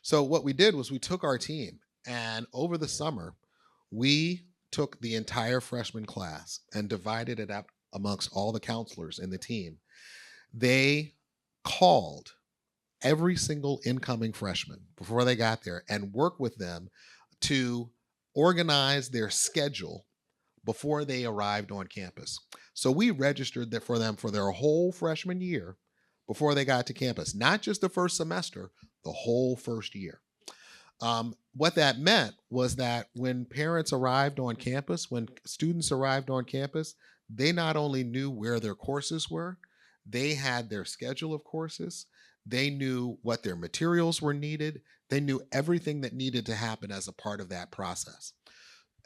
So what we did was we took our team, and over the summer, we took the entire freshman class and divided it up amongst all the counselors in the team. They called every single incoming freshman before they got there and work with them to organize their schedule before they arrived on campus. So we registered for them for their whole freshman year before they got to campus, not just the first semester, the whole first year. What that meant was that when parents arrived on campus, when students arrived on campus, they not only knew where their courses were, they had their schedule of courses. They knew what their materials were needed. They knew everything that needed to happen as a part of that process.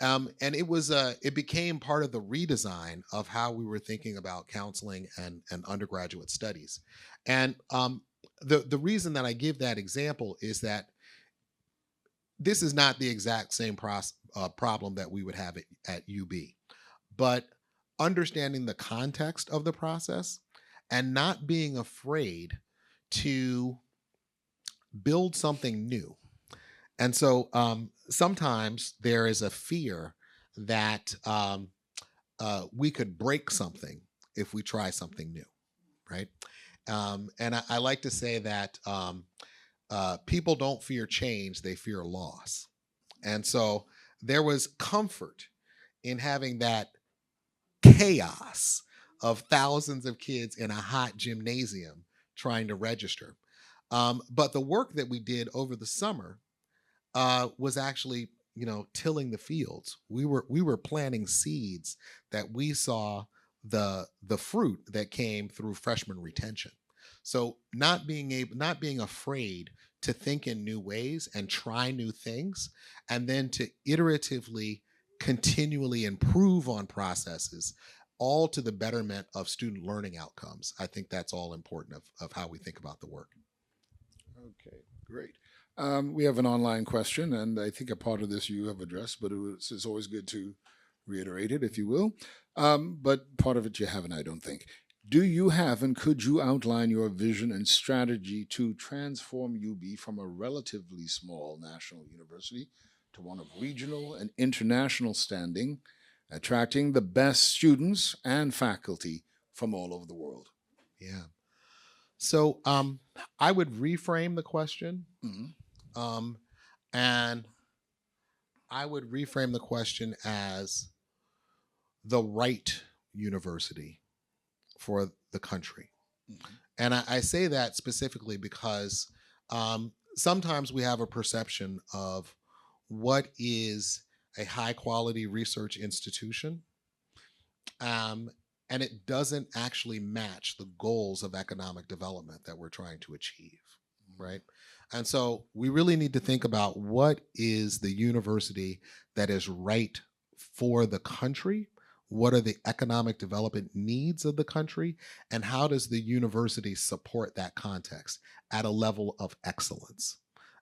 And it became part of the redesign of how we were thinking about counseling and undergraduate studies. And the reason that I give that example is that this is not the exact same problem that we would have at UB, but understanding the context of the process and not being afraid to build something new. And so sometimes there is a fear that we could break something if we try something new, right? And I like to say that people don't fear change, they fear loss. And so there was comfort in having that chaos of thousands of kids in a hot gymnasium trying to register. But the work that we did over the summer was actually, tilling the fields. We were planting seeds that we saw the fruit that came through freshman retention. So not being afraid to think in new ways and try new things, and then to iteratively, continually improve on processes, all to the betterment of student learning outcomes. I think that's all important of how we think about the work. Okay, great. We have an online question, and I think a part of this you have addressed, but it's always good to reiterate it, if you will. But part of it you haven't, I don't think. Do you have and could you outline your vision and strategy to transform UB from a relatively small national university to one of regional and international standing, attracting the best students and faculty from all over the world? Yeah. So I would reframe the question. And I would reframe the question as the right university for the country. And I say that specifically because sometimes we have a perception of what is a high quality research institution, and it doesn't actually match the goals of economic development that we're trying to achieve, right? And so we really need to think about what is the university that is right for the country. What are the economic development needs of the country? And how does the university support that context at a level of excellence,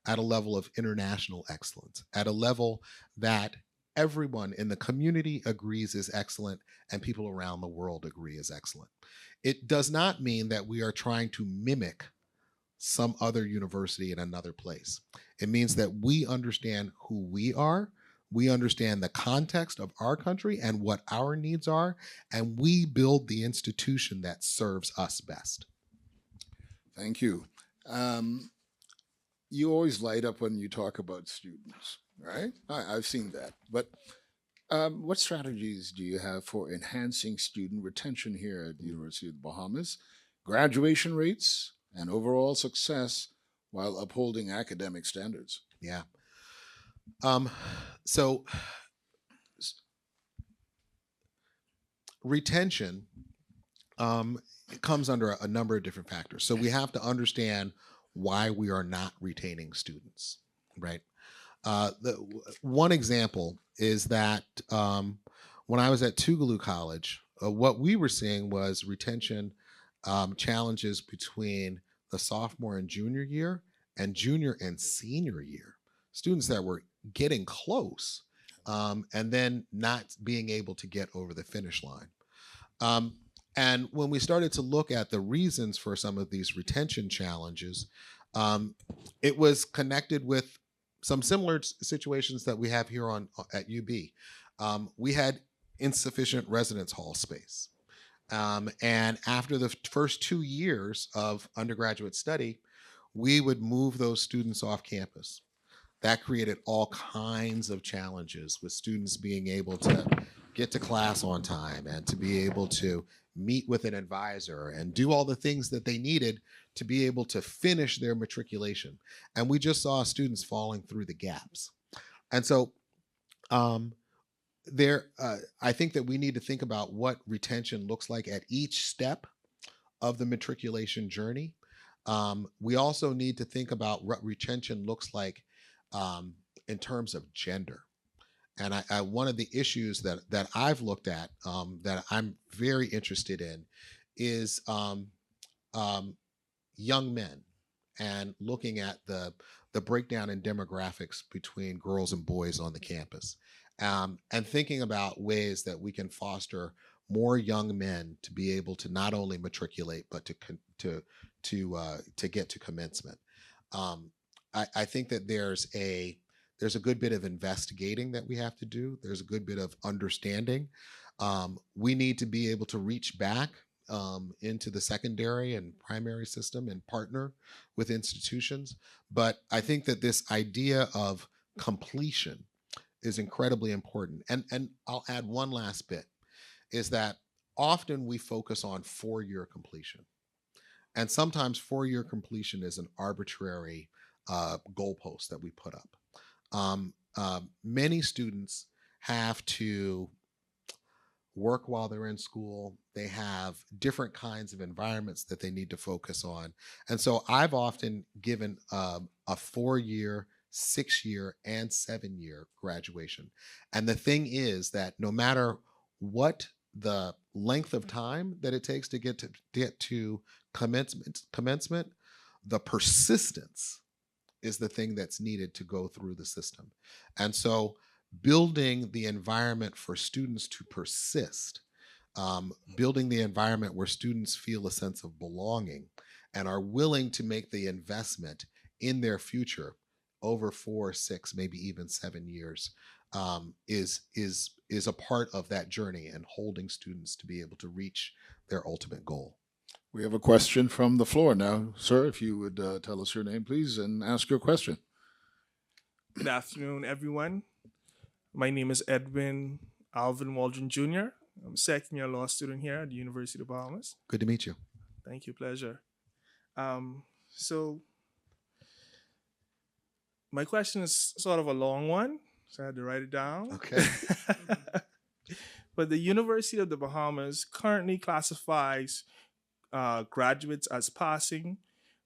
at a level of international excellence, at a level that everyone in the community agrees is excellent and people around the world agree is excellent? It does not mean that we are trying to mimic some other university in another place. It means that we understand who we are, we understand the context of our country and what our needs are, and we build the institution that serves us best. Thank you. You always light up when you talk about students, right? I've seen that. But what strategies do you have for enhancing student retention here at the University of the Bahamas, graduation rates, and overall success while upholding academic standards? Yeah. So retention comes under a number of different factors. So we have to understand why we are not retaining students, right? One example is that when I was at Tougaloo College, what we were seeing was retention challenges between the sophomore and junior year and junior and senior year. Students that were getting close and then not being able to get over the finish line. And when we started to look at the reasons for some of these retention challenges, it was connected with some similar situations that we have here at UB. We had insufficient residence hall space. And after the first 2 years of undergraduate study, we would move those students off campus. That created all kinds of challenges with students being able to get to class on time and to be able to meet with an advisor and do all the things that they needed to be able to finish their matriculation. And we just saw students falling through the gaps. And so I think that we need to think about what retention looks like at each step of the matriculation journey. We also need to think about what retention looks like in terms of gender. And one of the issues that I've looked at that I'm very interested in is young men and looking at the breakdown in demographics between girls and boys on the campus, and thinking about ways that we can foster more young men to be able to not only matriculate but to get to commencement. I think that there's a good bit of investigating that we have to do. There's a good bit of understanding. We need to be able to reach back into the secondary and primary system and partner with institutions. But I think that this idea of completion is incredibly important. And I'll add one last bit, is that often we focus on 4-year completion. And sometimes 4-year completion is an arbitrary goalpost that we put up. Many students have to work while they're in school. They have different kinds of environments that they need to focus on. And so I've often given a 4-year, 6-year, and 7-year graduation. And the thing is that no matter what the length of time that it takes to get to commencement, the persistence is the thing that's needed to go through the system. And so building the environment for students to persist, building the environment where students feel a sense of belonging and are willing to make the investment in their future over 4, 6, maybe even 7 years, is a part of that journey and holding students to be able to reach their ultimate goal. We have a question from the floor now. Sir, if you would tell us your name, please, and ask your question. Good afternoon, everyone. My name is Edwin Alvin Waldron Jr. I'm a second-year law student here at the University of the Bahamas. Good to meet you. Thank you, pleasure. So my question is sort of a long one, so I had to write it down. Okay. But the University of the Bahamas currently classifies graduates as passing,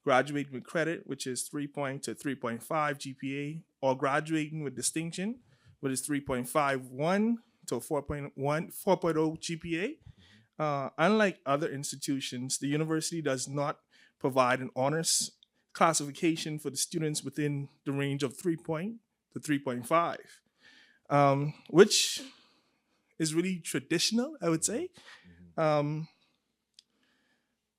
graduating with credit, which is 3.0 to 3.5 GPA, or graduating with distinction, which is 3.51 to 4.0 GPA. Unlike other institutions, the university does not provide an honors classification for the students within the range of 3.0 to 3.5, which is really traditional, I would say.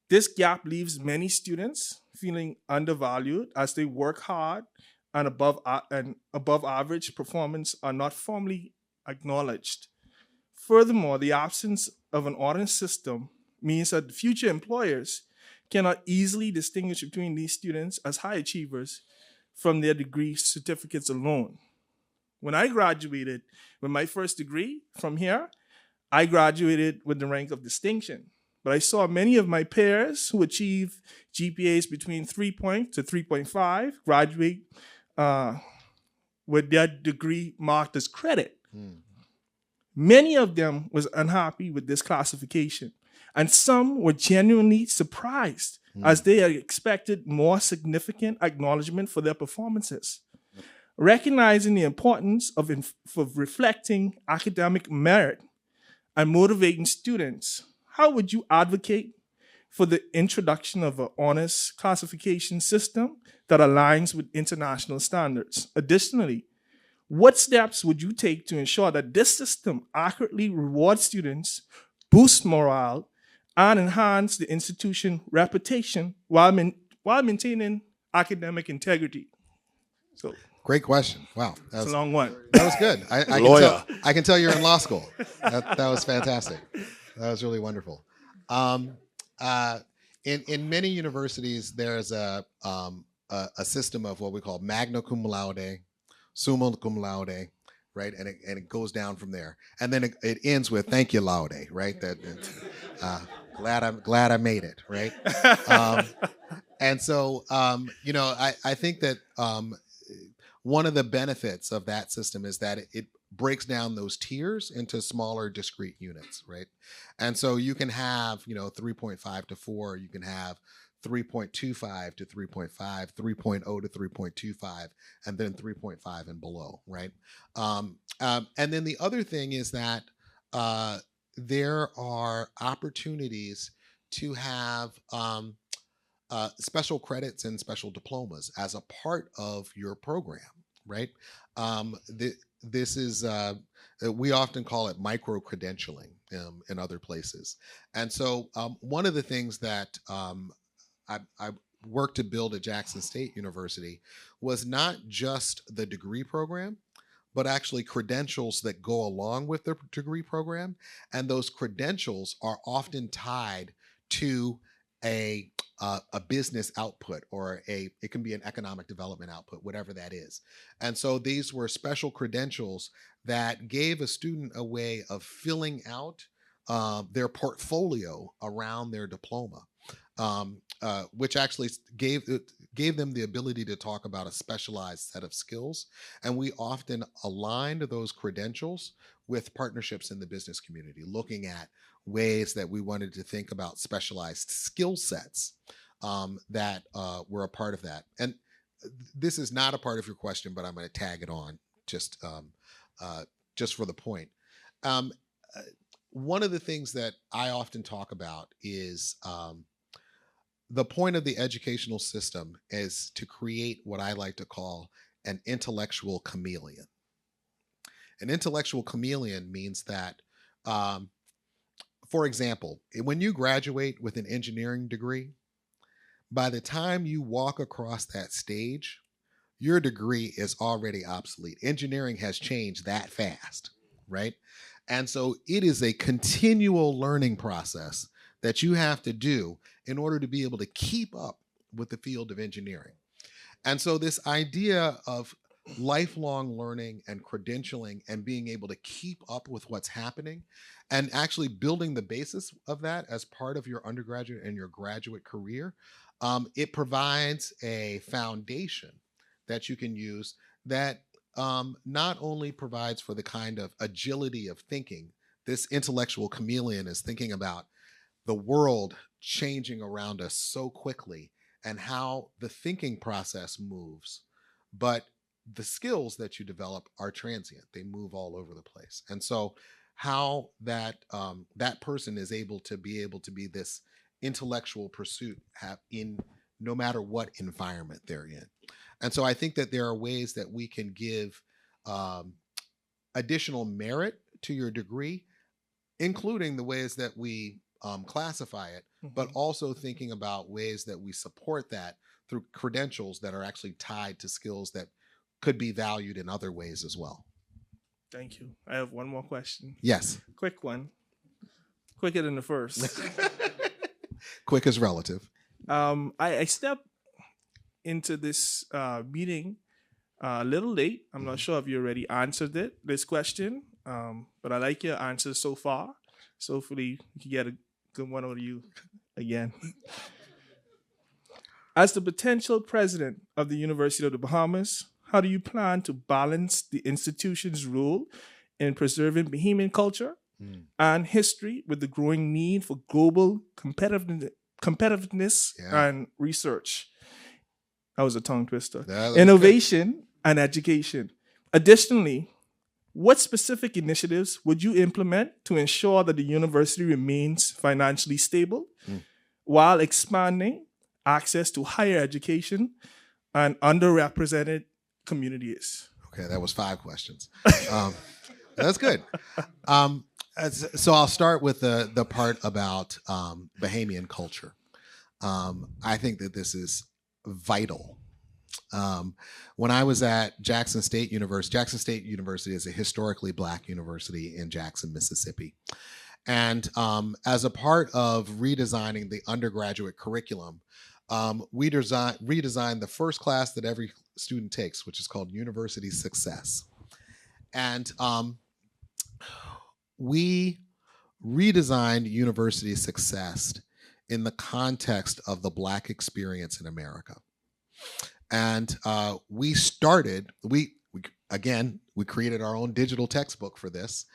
This gap leaves many students feeling undervalued as they work hard and above average performance are not formally acknowledged. Furthermore, the absence of an honors system means that future employers cannot easily distinguish between these students as high achievers from their degree certificates alone. When I graduated with my first degree from here, I graduated with the rank of distinction. But I saw many of my peers who achieved GPAs between 3.0 to 3.5 graduate with their degree marked as credit. Many of them was unhappy with this classification, and some were genuinely surprised as they had expected more significant acknowledgement for their performances. Recognizing the importance of reflecting academic merit and motivating students, how would you advocate for the introduction of an honors classification system that aligns with international standards? Additionally, what steps would you take to ensure that this system accurately rewards students, boosts morale, and enhance the institution reputation while maintaining academic integrity? So, great question. Wow, that's a long one. That was good. I can tell you're in law school. That was fantastic. That was really wonderful. In many universities, there's a system of what we call magna cum laude, summa cum laude, right? And it goes down from there, and then it ends with thank you laude, right? Glad I made it, right? And so I think that one of the benefits of that system is that it breaks down those tiers into smaller discrete units, right? And so you can have 3.5 to 4, you can have 3.25 to 3.5, 3.0 to 3.25, and then 3.5 and below, right? And then the other thing is that there are opportunities to have special credits and special diplomas as a part of your program, right? This is, we often call it micro-credentialing in other places. And so one of the things that I worked to build at Jackson State University was not just the degree program, but actually credentials that go along with the degree program. And those credentials are often tied to a business output, or it can be an economic development output, whatever that is. And so these were special credentials that gave a student a way of filling out their portfolio around their diploma, which actually gave them the ability to talk about a specialized set of skills. And we often aligned those credentials with partnerships in the business community, looking at ways that we wanted to think about specialized skill sets that were a part of that. And this is not a part of your question, but I'm going to tag it on just for the point. One of the things that I often talk about is the point of the educational system is to create what I like to call an intellectual chameleon. An intellectual chameleon means that, for example, when you graduate with an engineering degree, by the time you walk across that stage, your degree is already obsolete. Engineering has changed that fast, right? And so it is a continual learning process that you have to do in order to be able to keep up with the field of engineering. And so this idea of lifelong learning and credentialing and being able to keep up with what's happening and actually building the basis of that as part of your undergraduate and your graduate career, it provides a foundation that you can use that not only provides for the kind of agility of thinking. This intellectual chameleon is thinking about the world changing around us so quickly and how the thinking process moves, but the skills that you develop are transient. They move all over the place. And so how that person is able to be this intellectual pursuit in no matter what environment they're in. And so I think that there are ways that we can give additional merit to your degree, including the ways that we classify it, but also thinking about ways that we support that through credentials that are actually tied to skills that could be valued in other ways as well. Thank you. I have one more question. Yes. Quick one. Quicker than the first. Quick is relative. I stepped into this meeting a little late. I'm not sure if you already answered this question, but I like your answers so far. So hopefully we can get a good one out of you again. As the potential president of the University of the Bahamas, how do you plan to balance the institution's role in preserving Bahamian culture and history with the growing need for global competitiveness and research? That was a tongue twister. Innovation and education. Additionally, what specific initiatives would you implement to ensure that the university remains financially stable while expanding access to higher education and underrepresented communities? Okay, that was 5 questions. That's good. So I'll start with the part about Bahamian culture. I think that this is vital. When I was at Jackson State University is a historically Black university in Jackson, Mississippi. And as a part of redesigning the undergraduate curriculum, we redesigned the first class that every student takes, which is called University Success. And we redesigned University Success in the context of the Black experience in America. And we created our own digital textbook for this.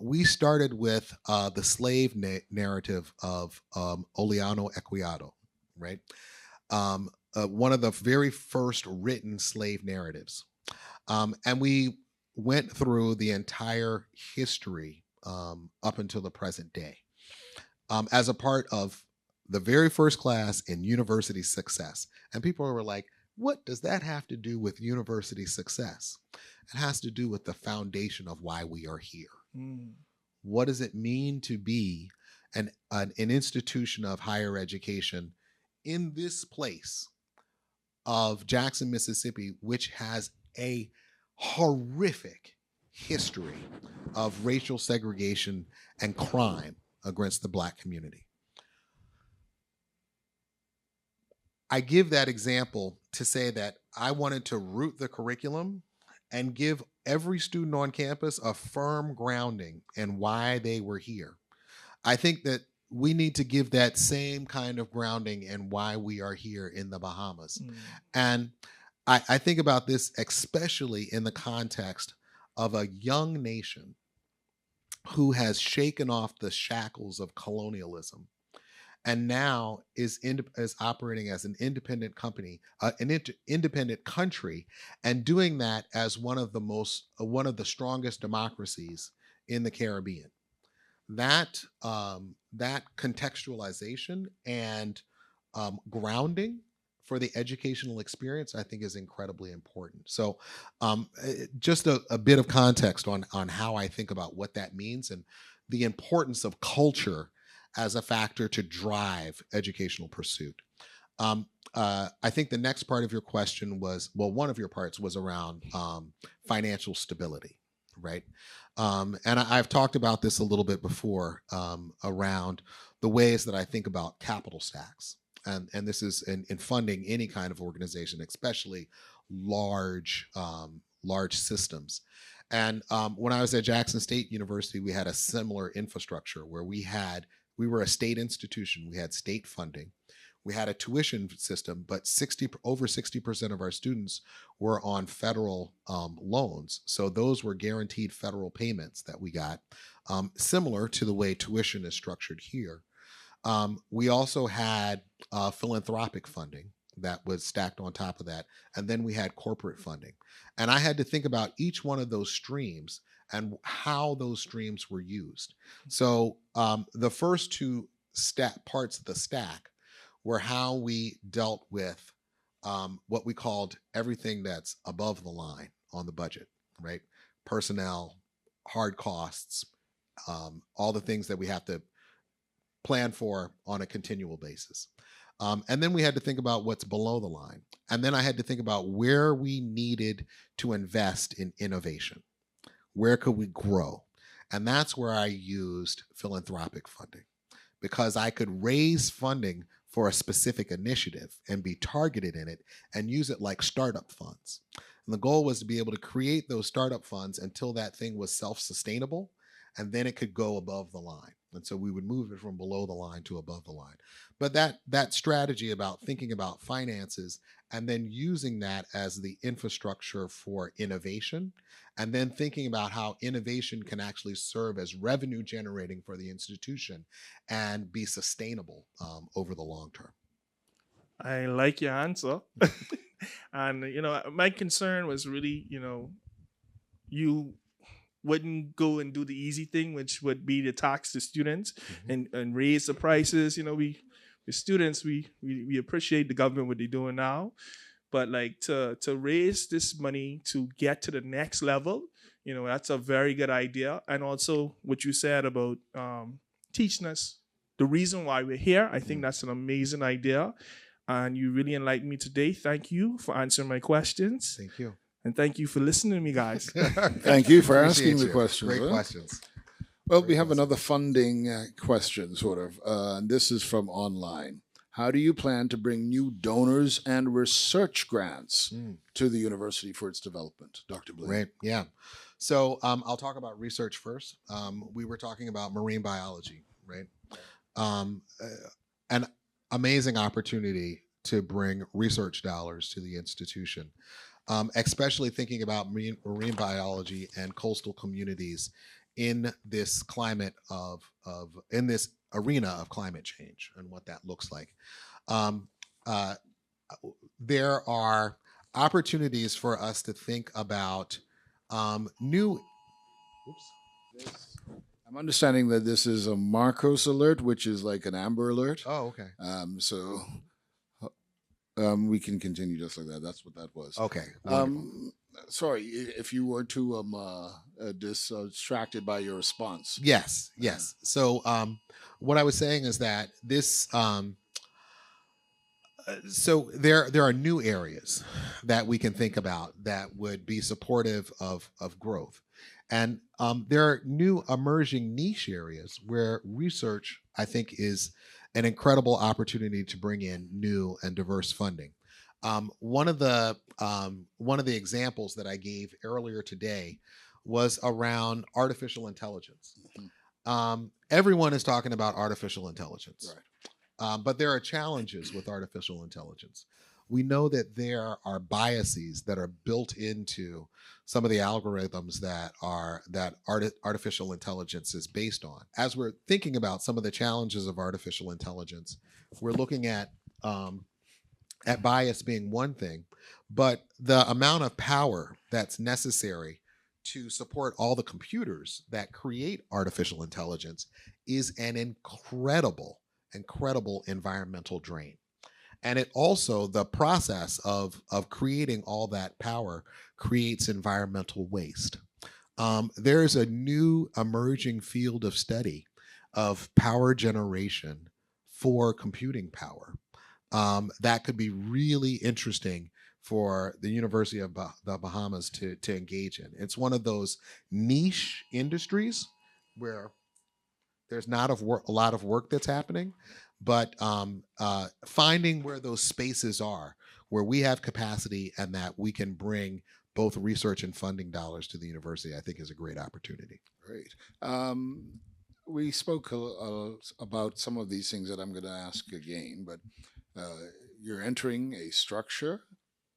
We started with the slave narrative of Oleano Equiado, right? One of the very first written slave narratives. And we went through the entire history up until the present day as a part of the very first class in University Success. And people were like, what does that have to do with university success? It has to do with the foundation of why we are here. What does it mean to be an institution of higher education in this place of Jackson, Mississippi, which has a horrific history of racial segregation and crime against the Black community. I give that example to say that I wanted to root the curriculum and give every student on campus a firm grounding in why they were here. I think that we need to give that same kind of grounding in why we are here in the Bahamas. And I think about this especially in the context of a young nation who has shaken off the shackles of colonialism and now is operating as an independent company, independent country, and doing that as one of the strongest democracies in the Caribbean. That contextualization and grounding for the educational experience, I think, is incredibly important. So just a bit of context on how I think about what that means and the importance of culture as a factor to drive educational pursuit. I think the next part of your question was, well, one of your parts was around financial stability, right? And I've talked about this a little bit before around the ways that I think about capital stacks. And this is in funding any kind of organization, especially large systems. And when I was at Jackson State University, we had a similar infrastructure where we were a state institution. We had state funding. We had a tuition system, but over 60% of our students were on federal loans. So those were guaranteed federal payments that we got, similar to the way tuition is structured here. We also had philanthropic funding that was stacked on top of that. And then we had corporate funding. And I had to think about each one of those streams and how those streams were used. So the first two parts of the stack were how we dealt with what we called everything that's above the line on the budget, right? Personnel, hard costs, all the things that we have to plan for on a continual basis. And then we had to think about what's below the line. And then I had to think about where we needed to invest in innovation. Where could we grow? And that's where I used philanthropic funding, because I could raise funding for a specific initiative and be targeted in it and use it like startup funds. And the goal was to be able to create those startup funds until that thing was self-sustainable, and then it could go above the line. And so we would move it from below the line to above the line. But that strategy about thinking about finances and then using that as the infrastructure for innovation, and then thinking about how innovation can actually serve as revenue generating for the institution and be sustainable over the long term. I like your answer. And, my concern was really, you wouldn't go and do the easy thing, which would be to tax the students and raise the prices. We students, we appreciate the government, what they're doing now, but like to raise this money to get to the next level, that's a very good idea. And also what you said about teaching us the reason why we're here, I think that's an amazing idea. And you really enlightened me today. Thank you for answering my questions. Thank you. And thank you for listening to me, guys. Thank you for asking the questions. Great questions. Well, we have another funding question, sort of, and this is from online. How do you plan to bring new donors and research grants to the university for its development? Dr. Blaine. Right, yeah. So I'll talk about research first. We were talking about marine biology, right? An amazing opportunity to bring research dollars to the institution. Especially thinking about marine biology and coastal communities in this climate in this arena of climate change and what that looks like. There are opportunities for us to think about new. Oops. I'm understanding that this is a Marcos alert, which is like an Amber alert. Oh, okay. So we can continue just like that. That's what that was. Okay. Sorry, if you were too distracted by your response. Yes. So what I was saying is that this So there are new areas that we can think about that would be supportive of growth. And there are new emerging niche areas where research, I think, is an incredible opportunity to bring in new and diverse funding. One of the examples that I gave earlier today was around artificial intelligence. Everyone is talking about artificial intelligence, right? But there are challenges with artificial intelligence. We know that there are biases that are built into some of the algorithms that artificial intelligence is based on. As we're thinking about some of the challenges of artificial intelligence, we're looking at bias being one thing, but the amount of power that's necessary to support all the computers that create artificial intelligence is an incredible environmental drain. And it also, the process of creating all that power creates environmental waste. There's a new emerging field of study of power generation for computing power that could be really interesting for the University of the Bahamas to engage in. It's one of those niche industries where there's not a lot of work that's happening, but finding where those spaces are, where we have capacity and that we can bring both research and funding dollars to the university, I think is a great opportunity. Great. We spoke about some of these things that I'm going to ask again, but you're entering a structure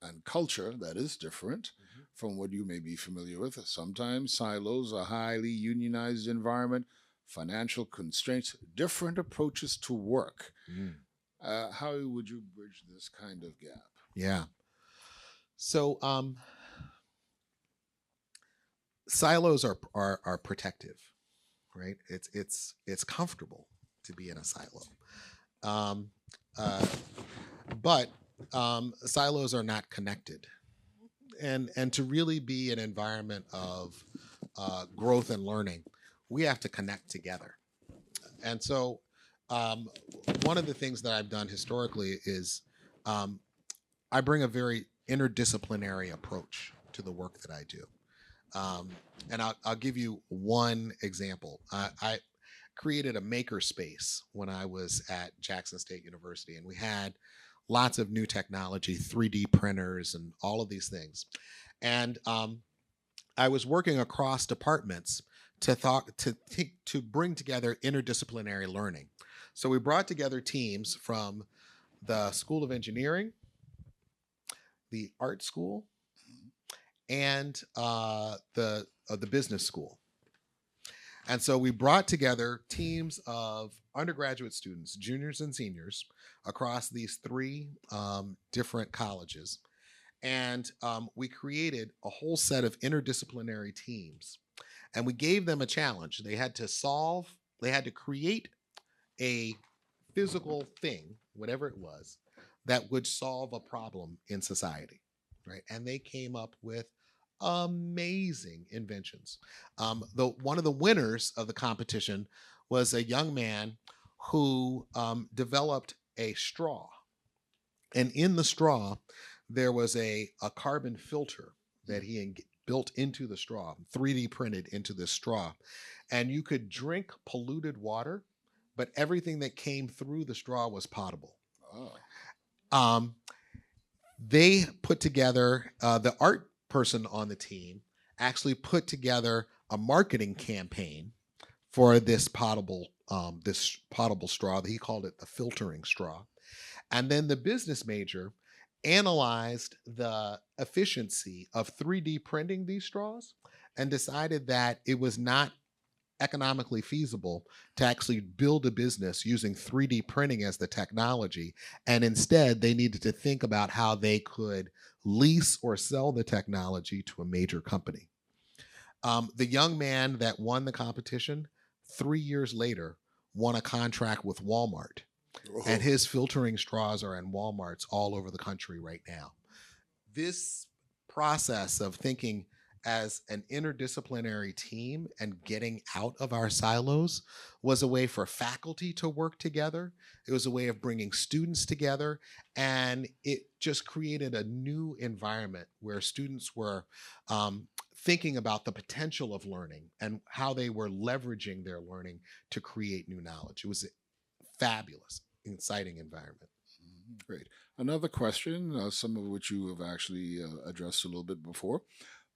and culture that is different from what you may be familiar with. Sometimes silos, a highly unionized environment, financial constraints, different approaches to work. How would you bridge this kind of gap? Yeah. So silos are protective, right? It's comfortable to be in a silo. But silos are not connected. And to really be an environment of growth and learning, we have to connect together. And so one of the things that I've done historically is I bring a very interdisciplinary approach to the work that I do. And I'll give you one example. I created a maker space when I was at Jackson State University, and we had lots of new technology, 3D printers and all of these things. And I was working across departments to bring together interdisciplinary learning. So we brought together teams from the School of Engineering, the art school, and the business school. And so we brought together teams of undergraduate students, juniors and seniors, across these three different colleges. And we created a whole set of interdisciplinary teams. And we gave them a challenge. They had to create a physical thing, whatever it was, that would solve a problem in society, right? And they came up with amazing inventions. One of the winners of the competition was a young man who developed a straw. And in the straw, there was a carbon filter that he built into the straw, 3D printed into the straw. And you could drink polluted water, but everything that came through the straw was potable. Oh. They put together, the art person on the team actually put together a marketing campaign for this potable straw. He called it the filtering straw. And then the business major analyzed the efficiency of 3D printing these straws and decided that it was not economically feasible to actually build a business using 3D printing as the technology. And instead, they needed to think about how they could lease or sell the technology to a major company. The young man that won the competition, 3 years later, won a contract with Walmart. Oh. And his filtering straws are in Walmarts all over the country right now. This process of thinking as an interdisciplinary team and getting out of our silos was a way for faculty to work together. It was a way of bringing students together, and it just created a new environment where students were thinking about the potential of learning and how they were leveraging their learning to create new knowledge. It was a fabulous, exciting environment. Great. Another question, some of which you have actually addressed a little bit before,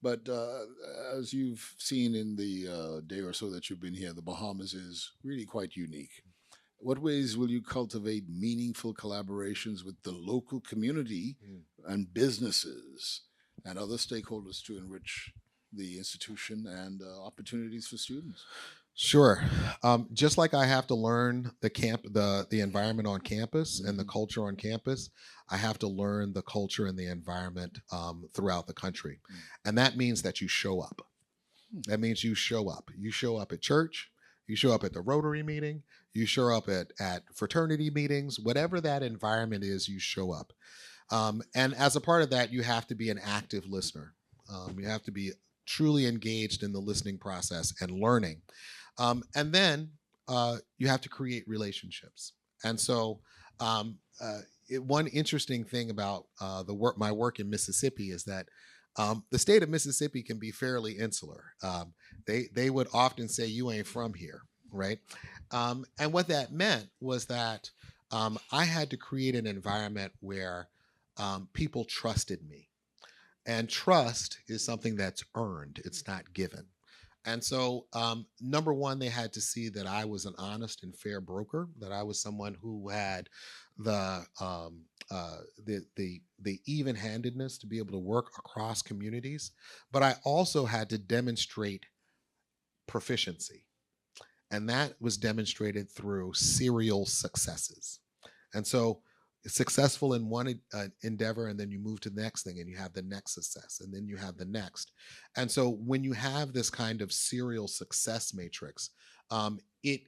but as you've seen in the day or so that you've been here, the Bahamas is really quite unique. What ways will you cultivate meaningful collaborations with the local community and businesses and other stakeholders to enrich the institution and opportunities for students? Sure. Just like I have to learn the environment on campus and the culture on campus, I have to learn the culture and the environment throughout the country. And that means that you show up. That means you show up. You show up at church. You show up at the Rotary meeting. You show up at fraternity meetings. Whatever that environment is, you show up. And as a part of that, you have to be an active listener. You have to be truly engaged in the listening process and learning. And then you have to create relationships. And so one interesting thing about my work in Mississippi is that the state of Mississippi can be fairly insular. They would often say, "You ain't from here," right? And what that meant was that I had to create an environment where people trusted me. And trust is something that's earned. It's not given. And so, number one, they had to see that I was an honest and fair broker, that I was someone who had the even-handedness to be able to work across communities. But I also had to demonstrate proficiency, and that was demonstrated through serial successes. And so, successful in one endeavor, and then you move to the next thing and you have the next success, and then you have the next. And so when you have this kind of serial success matrix, it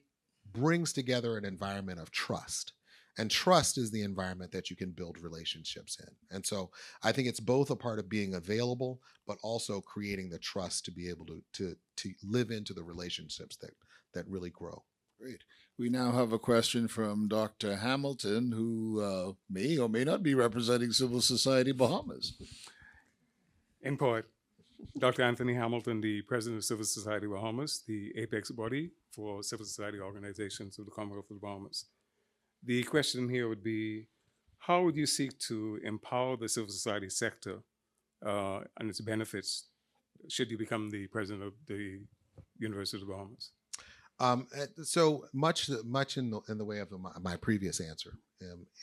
brings together an environment of trust. And trust is the environment that you can build relationships in. And so I think it's both a part of being available, but also creating the trust to be able to live into the relationships that really grow. Great. We now have a question from Dr. Hamilton, who may or may not be representing Civil Society Bahamas. In part, Dr. Anthony Hamilton, the President of Civil Society Bahamas, the apex body for civil society organizations of the Commonwealth of the Bahamas. The question here would be, how would you seek to empower the civil society sector and its benefits should you become the President of the University of the Bahamas? So much in the way of my previous answer,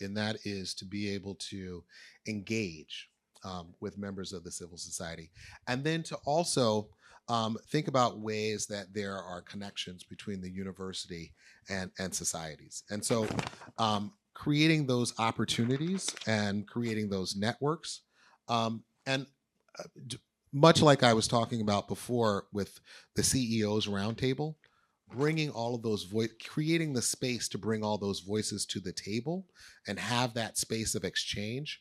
and that is to be able to engage with members of the civil society, and then to also think about ways that there are connections between the university and societies. And so creating those opportunities and creating those networks, and much like I was talking about before with the CEOs Roundtable, bringing all of those creating the space to bring all those voices to the table and have that space of exchange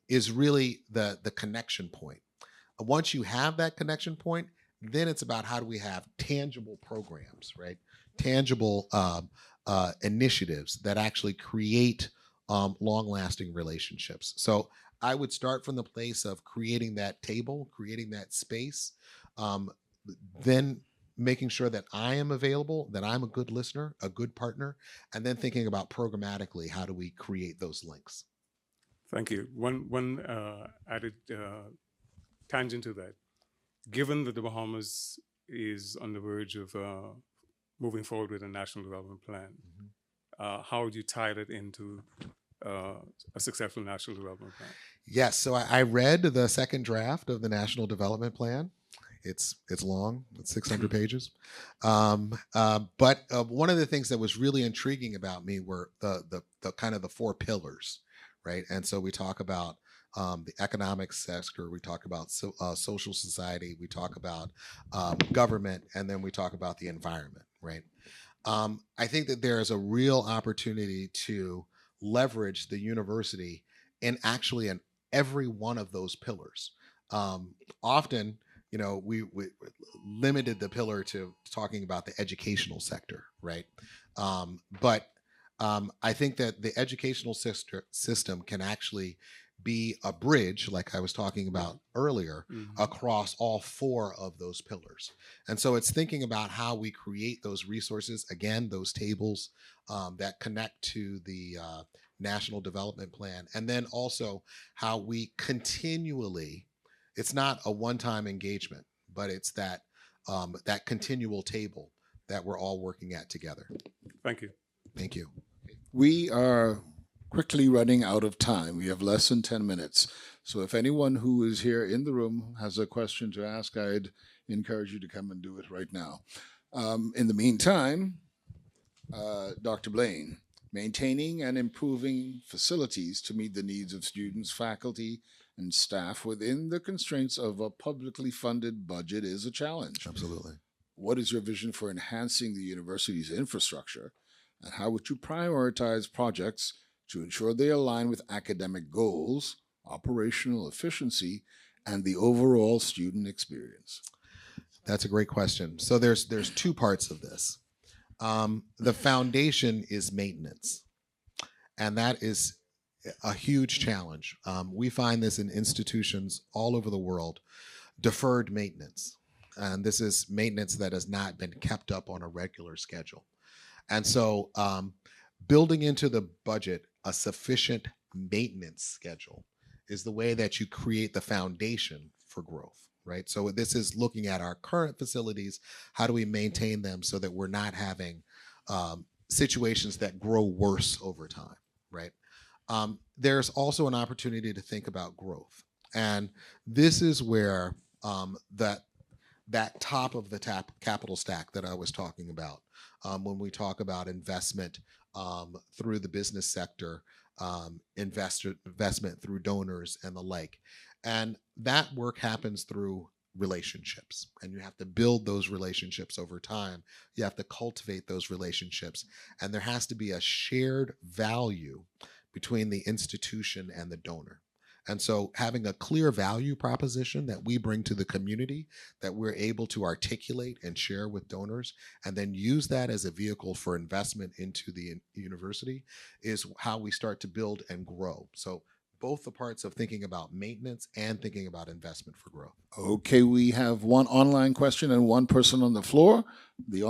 is really the connection point. Once you have that connection point, then it's about how do we have tangible programs, right? Tangible initiatives that actually create long-lasting relationships. So I would start from the place of creating that table, creating that space, then making sure that I am available, that I'm a good listener, a good partner, and then thinking about programmatically, how do we create those links? Thank you. One added tangent to that. Given that the Bahamas is on the verge of moving forward with a national development plan, how would you tie that into a successful national development plan? Yes, so I read the second draft of the National Development Plan. It's long. It's 600 pages. But one of the things that was really intriguing about me were the kind of the four pillars, right? And so we talk about the economic sector, we talk about social society, we talk about government, and then we talk about the environment, right? I think that there is a real opportunity to leverage the university in every one of those pillars. Often, we limited the pillar to talking about the educational sector, right? But I think that the educational system can actually be a bridge, like I was talking about earlier, across all four of those pillars. And so it's thinking about how we create those resources, again, those tables that connect to the National Development Plan, and then also how we continually, it's not a one-time engagement, but it's that that continual table that we're all working at together. Thank you. Thank you. We are quickly running out of time. We have less than 10 minutes. So if anyone who is here in the room has a question to ask, I'd encourage you to come and do it right now. In the meantime, Dr. Blaine, maintaining and improving facilities to meet the needs of students, faculty, and staff within the constraints of a publicly funded budget is a challenge. Absolutely. What is your vision for enhancing the university's infrastructure, and how would you prioritize projects to ensure they align with academic goals, operational efficiency, and the overall student experience? That's a great question. So there's two parts of this. The foundation is maintenance, and that is a huge challenge. We find this in institutions all over the world, deferred maintenance. And this is maintenance that has not been kept up on a regular schedule. And so building into the budget a sufficient maintenance schedule is the way that you create the foundation for growth, right? So this is looking at our current facilities. How do we maintain them so that we're not having situations that grow worse over time, right? There's also an opportunity to think about growth. And this is where that top of the capital stack that I was talking about, when we talk about investment through the business sector, investment through donors and the like. And that work happens through relationships, and you have to build those relationships over time. You have to cultivate those relationships, and there has to be a shared value between the institution and the donor. And so having a clear value proposition that we bring to the community that we're able to articulate and share with donors, and then use that as a vehicle for investment into the university, is how we start to build and grow. So both the parts of thinking about maintenance and thinking about investment for growth. Okay, we have one online question and one person on the floor. The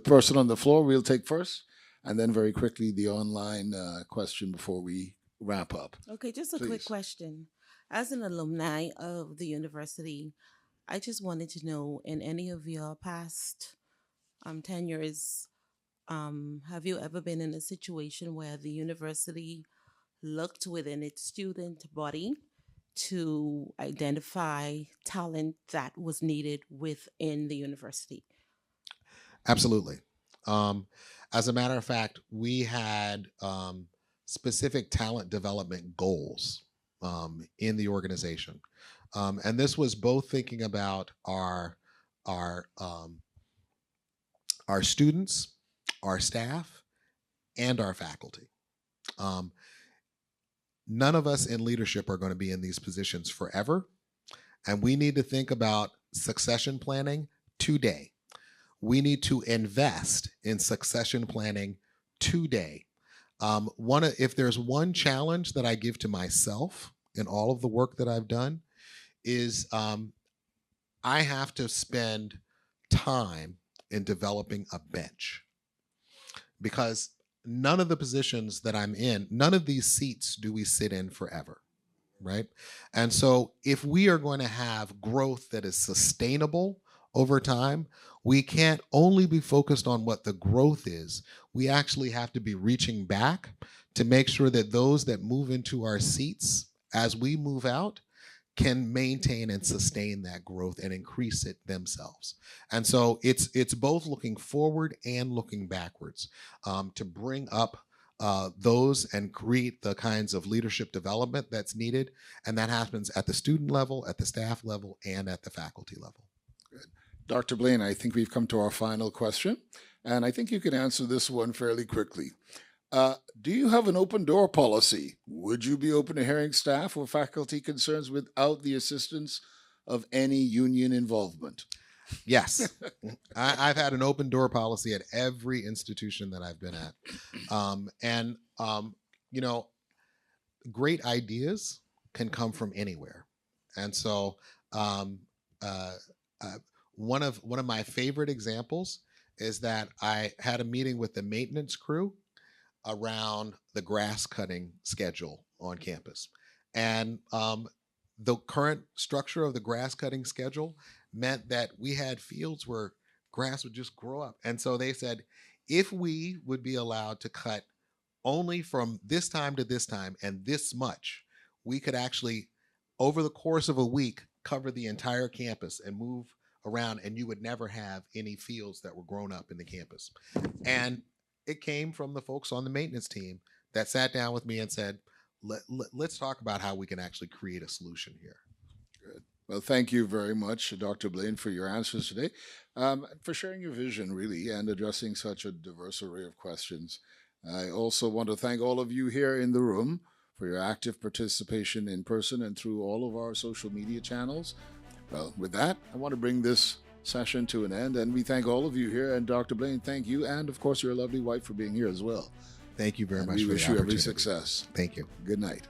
person on the floor we'll take first, and then very quickly the online question before we wrap up. Okay, just a Please. quick question. As an alumni of the university, I just wanted to know, in any of your past tenures, have you ever been in a situation where the university looked within its student body to identify talent that was needed within the university? Absolutely. As a matter of fact, we had specific talent development goals in the organization. And this was both thinking about our students, our staff, and our faculty. None of us in leadership are going to be in these positions forever. And we need to think about succession planning today. We need to invest in succession planning today. If there's one challenge that I give to myself in all of the work that I've done, is I have to spend time in developing a bench, because none of the positions that I'm in, none of these seats do we sit in forever, right? And so if we are going to have growth that is sustainable over time, we can't only be focused on what the growth is. We actually have to be reaching back to make sure that those that move into our seats as we move out can maintain and sustain that growth and increase it themselves. And so it's both looking forward and looking backwards to bring up those and create the kinds of leadership development that's needed. And that happens at the student level, at the staff level, and at the faculty level. Good. Dr. Blaine, I think we've come to our final question, and I think you can answer this one fairly quickly. Do you have an open door policy? Would you be open to hearing staff or faculty concerns without the assistance of any union involvement. Yes. I've had an open door policy at every institution that I've been at. You know, great ideas can come from anywhere. And so one of my favorite examples is that I had a meeting with the maintenance crew around the grass cutting schedule on campus. And the current structure of the grass cutting schedule meant that we had fields where grass would just grow up. And so they said, if we would be allowed to cut only from this time to this time and this much, we could actually, over the course of a week, cover the entire campus and move around, and you would never have any fields that were grown up in the campus. And it came from the folks on the maintenance team that sat down with me and said, let's talk about how we can actually create a solution here. Good. Well, thank you very much, Dr. Blaine, for your answers today, for sharing your vision, really, and addressing such a diverse array of questions. I also want to thank all of you here in the room for your active participation in person and through all of our social media channels. Well, with that, I want to bring this session to an end, and we thank all of you here. And Dr. Blaine, thank you, and of course your lovely wife for being here as well. Thank you very much. We for wish the you every opportunity. success. Thank you. Good night.